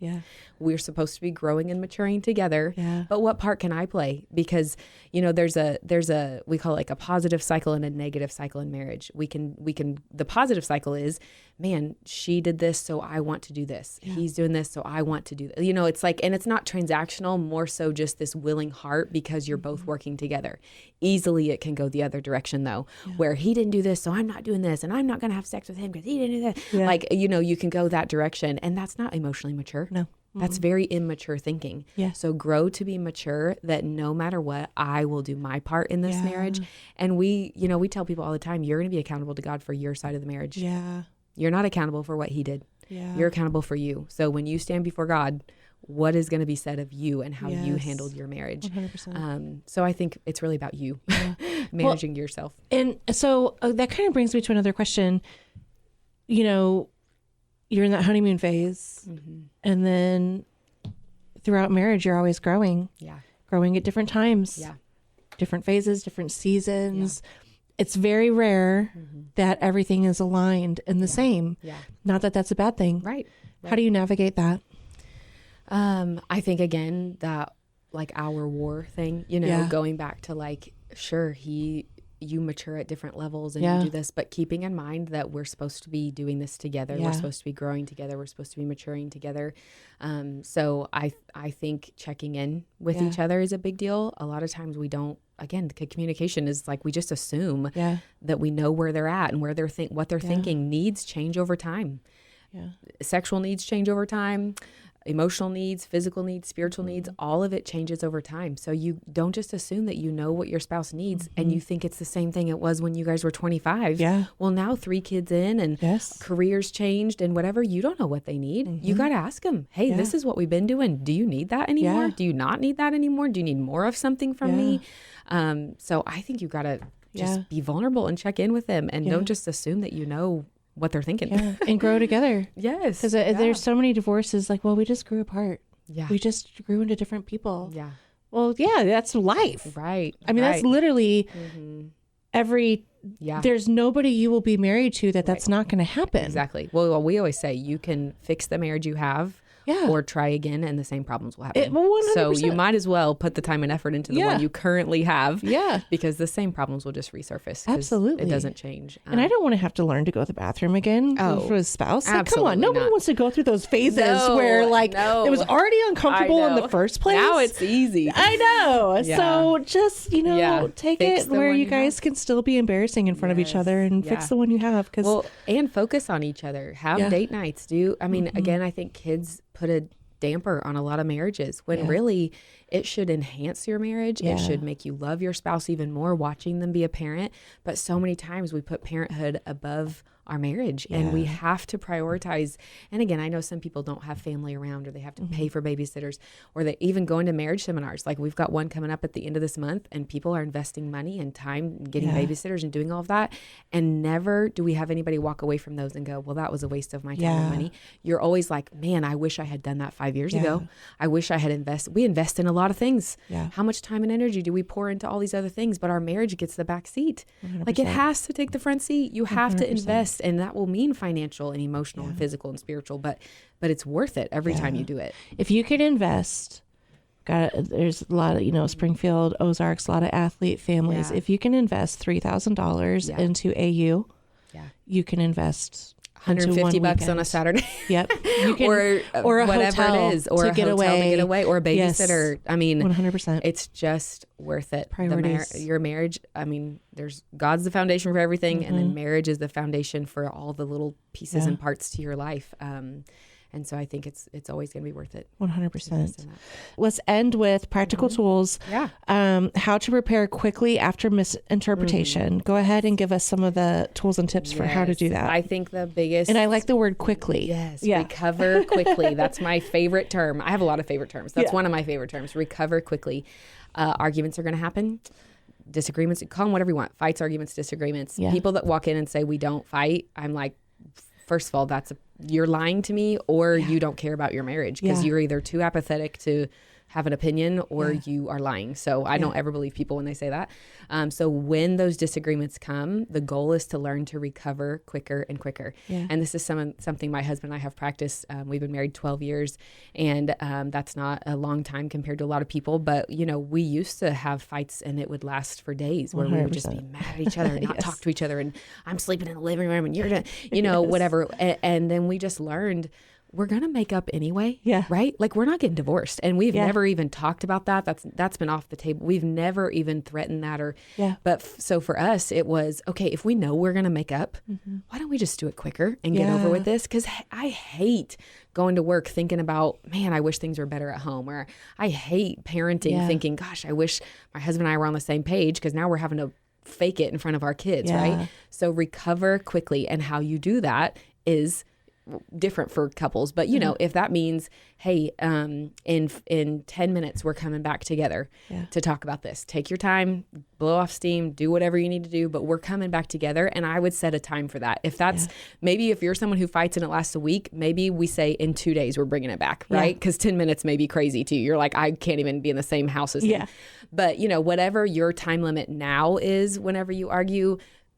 We're supposed to be growing and maturing together. But what part can I play? Because, there's a, we call it like a positive cycle and a negative cycle in marriage. The positive cycle is man, she did this, so I want to do this. He's doing this, so I want to do that. It's like, and it's not transactional, more so just this willing heart because you're both working together. Easily it can go the other direction though, where he didn't do this, so I'm not doing this, and I'm not going to have sex with him because he didn't do that. Yeah. Like, you can go that direction, and that's not emotionally mature. No. That's very immature thinking. Yeah. So grow to be mature that no matter what, I will do my part in this marriage. And we tell people all the time, you're going to be accountable to God for your side of the marriage. Yeah. You're not accountable for what he did. Yeah. You're accountable for you. So when you stand before God, what is going to be said of you and how you handled your marriage? 100%. So I think it's really about you managing yourself. And so that kind of brings me to another question. You're in that honeymoon phase, and then throughout marriage, you're always growing. Yeah. Growing at different times. Yeah. Different phases, different seasons. Yeah. It's very rare that everything is aligned and the same. Yeah. Not that that's a bad thing. Right. How do you navigate that? I think again that like our war thing, going back to like, sure, you mature at different levels and you do this, but keeping in mind that we're supposed to be doing this together. We're supposed to be growing together. We're supposed to be maturing together. So I think checking in with each other is a big deal. A lot of times we don't, again, communication is like, we just assume that we know where they're at and where they're what they're thinking. Needs change over time. Yeah. Sexual needs change over time. Emotional needs, physical needs, spiritual needs, all of it changes over time. So you don't just assume that you know what your spouse needs and you think it's the same thing it was when you guys were 25. Yeah. Well, now 3 kids in and careers changed and whatever, you don't know what they need. You got to ask them, hey, this is what we've been doing. Do you need that anymore? Do you not need that anymore? Do you need more of something from me? So I think you got to just be vulnerable and check in with them and don't just assume that you know what they're thinking. And grow together. Yes. Because there's so many divorces like, well, we just grew apart. Yeah. We just grew into different people. Yeah. Well, that's life. Right. I mean, that's literally there's nobody you will be married to that's not going to happen. Exactly. Well, we always say you can fix the marriage you have or try again and the same problems will happen. 100%. So you might as well put the time and effort into the one you currently have. Yeah. Because the same problems will just resurface. Absolutely. It doesn't change. And I don't want to have to learn to go to the bathroom again for a spouse. Like, come on. Nobody wants to go through those phases where it was already uncomfortable in the first place. Now it's easy. I know. Yeah. So just, take fix it where you guys can still be embarrassing in front of each other and fix the one you have. And focus on each other. Have date nights. Again, I think kids put a damper on a lot of marriages when really it should enhance your marriage. It should make you love your spouse even more watching them be a parent. But so many times we put parenthood above our marriage and we have to prioritize. And again, I know some people don't have family around or they have to pay for babysitters or they even go into marriage seminars. Like we've got one coming up at the end of this month and people are investing money and time and getting babysitters and doing all of that. And never do we have anybody walk away from those and go, well, that was a waste of my time and money. You're always like, man, I wish I had done that 5 years ago. I wish I had invested. We invest in a lot of things. Yeah. How much time and energy do we pour into all these other things? But our marriage gets the back seat. 100%. Like it has to take the front seat. You have 100%. To invest. And that will mean financial and emotional and physical and spiritual, but it's worth it every time you do it. If you can invest, there's a lot of, Springfield, Ozarks, a lot of athlete families. If you can invest $3,000 into AU, you can invest $150 on a Saturday. Yep. You can, or a whatever hotel it is, or to a get hotel away. to get away, or a babysitter. I mean, 100%. It's just worth it. Priorities. Your marriage. I mean, God's the foundation for everything, and then marriage is the foundation for all the little pieces and parts to your life. And so I think it's always going to be worth it. 100%. Let's end with practical tools. Yeah. How to prepare quickly after misinterpretation. Go ahead and give us some of the tools and tips for how to do that. I think the biggest... And I like the word quickly. Yes. Yeah. Recover quickly. That's my favorite term. I have a lot of favorite terms. That's one of my favorite terms. Recover quickly. Arguments are going to happen. Disagreements. Call them whatever you want. Fights, arguments, disagreements. Yeah. People that walk in and say we don't fight, I'm like... First of all, you're lying to me or you don't care about your marriage because you're either too apathetic to have an opinion or you are lying. So I don't ever believe people when they say that. So when those disagreements come, the goal is to learn to recover quicker and quicker. Yeah. And this is something my husband and I have practiced. We've been married 12 years, and that's not a long time compared to a lot of people. But, we used to have fights and it would last for days where 100%. We would just be mad at each other and not talk to each other. And I'm sleeping in the living room and you're, whatever. And then we just learned we're going to make up anyway. Yeah. Right? Like, we're not getting divorced. And we've never even talked about that. That's been off the table. We've never even threatened that but so for us, it was, okay, if we know we're going to make up, why don't we just do it quicker and get over with this? Because I hate going to work thinking about, man, I wish things were better at home. Or I hate parenting thinking, gosh, I wish my husband and I were on the same page, because now we're having to fake it in front of our kids, right? So recover quickly. And how you do that is different for couples, but if that means, hey, in 10 minutes we're coming back together to talk about this, take your time, blow off steam, do whatever you need to do, but we're coming back together. And I would set a time for that. If that's maybe if you're someone who fights and it lasts a week, maybe we say in 2 days we're bringing it back, right? Because 10 minutes may be crazy to you. You're like, I can't even be in the same house as him. But whatever your time limit now is, whenever you argue,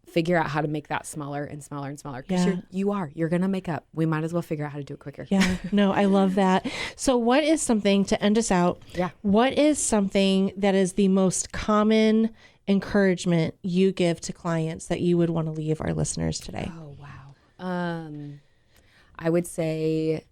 figure out how to make that smaller and smaller and smaller, because you're going to make up. We might as well figure out how to do it quicker. Yeah, no, I love that. So what is something, to end us out, what is something that is the most common encouragement you give to clients that you would want to leave our listeners today? Oh, wow. I would say,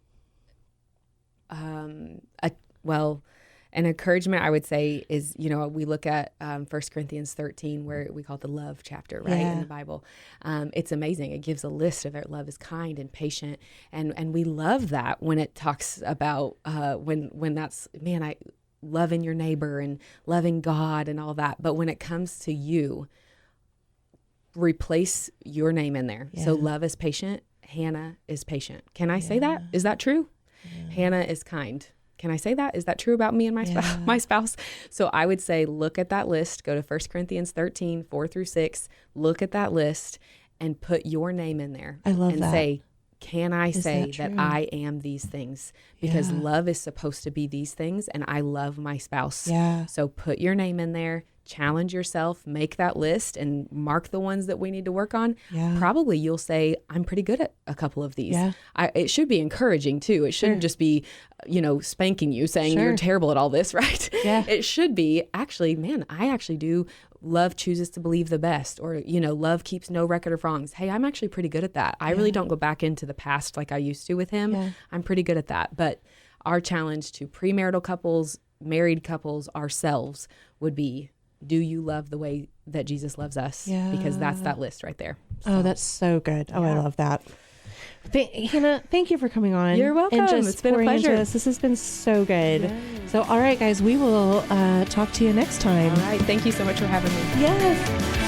an encouragement I would say is, we look at 1 Corinthians 13, where we call it the love chapter, right, in the Bible. It's amazing. It gives a list of it. Love is kind and patient. And we love that when it talks about when that's, man, loving your neighbor and loving God and all that. But when it comes to you, replace your name in there. So love is patient. Hannah is patient. Can I say that? Is that true? Hannah is kind. Can I say that? Is that true about me and my spouse? So I would say, look at that list, go to 1 Corinthians 13, 4-6, look at that list and put your name in there. I love and that. Say, can I say that I am these things? Because love is supposed to be these things, and I love my spouse. Yeah. So put your name in there, challenge yourself, make that list and mark the ones that we need to work on. Probably you'll say, I'm pretty good at a couple of these. It should be encouraging too. It shouldn't just be, spanking you, saying you're terrible at all this, right? It should be, actually, man, I actually do. Love chooses to believe the best, or, love keeps no record of wrongs. Hey, I'm actually pretty good at that. I really don't go back into the past like I used to with him. I'm pretty good at that. But our challenge to premarital couples, married couples, ourselves would be, do you love the way that Jesus loves us? Because that's that list right there. So. Oh, that's so good. Oh, I love that. Hannah, thank you for coming on. You're welcome. And just it's been a pleasure. This has been so good. Yes. So, all right, guys, we will talk to you next time. All right. Thank you so much for having me. Yes.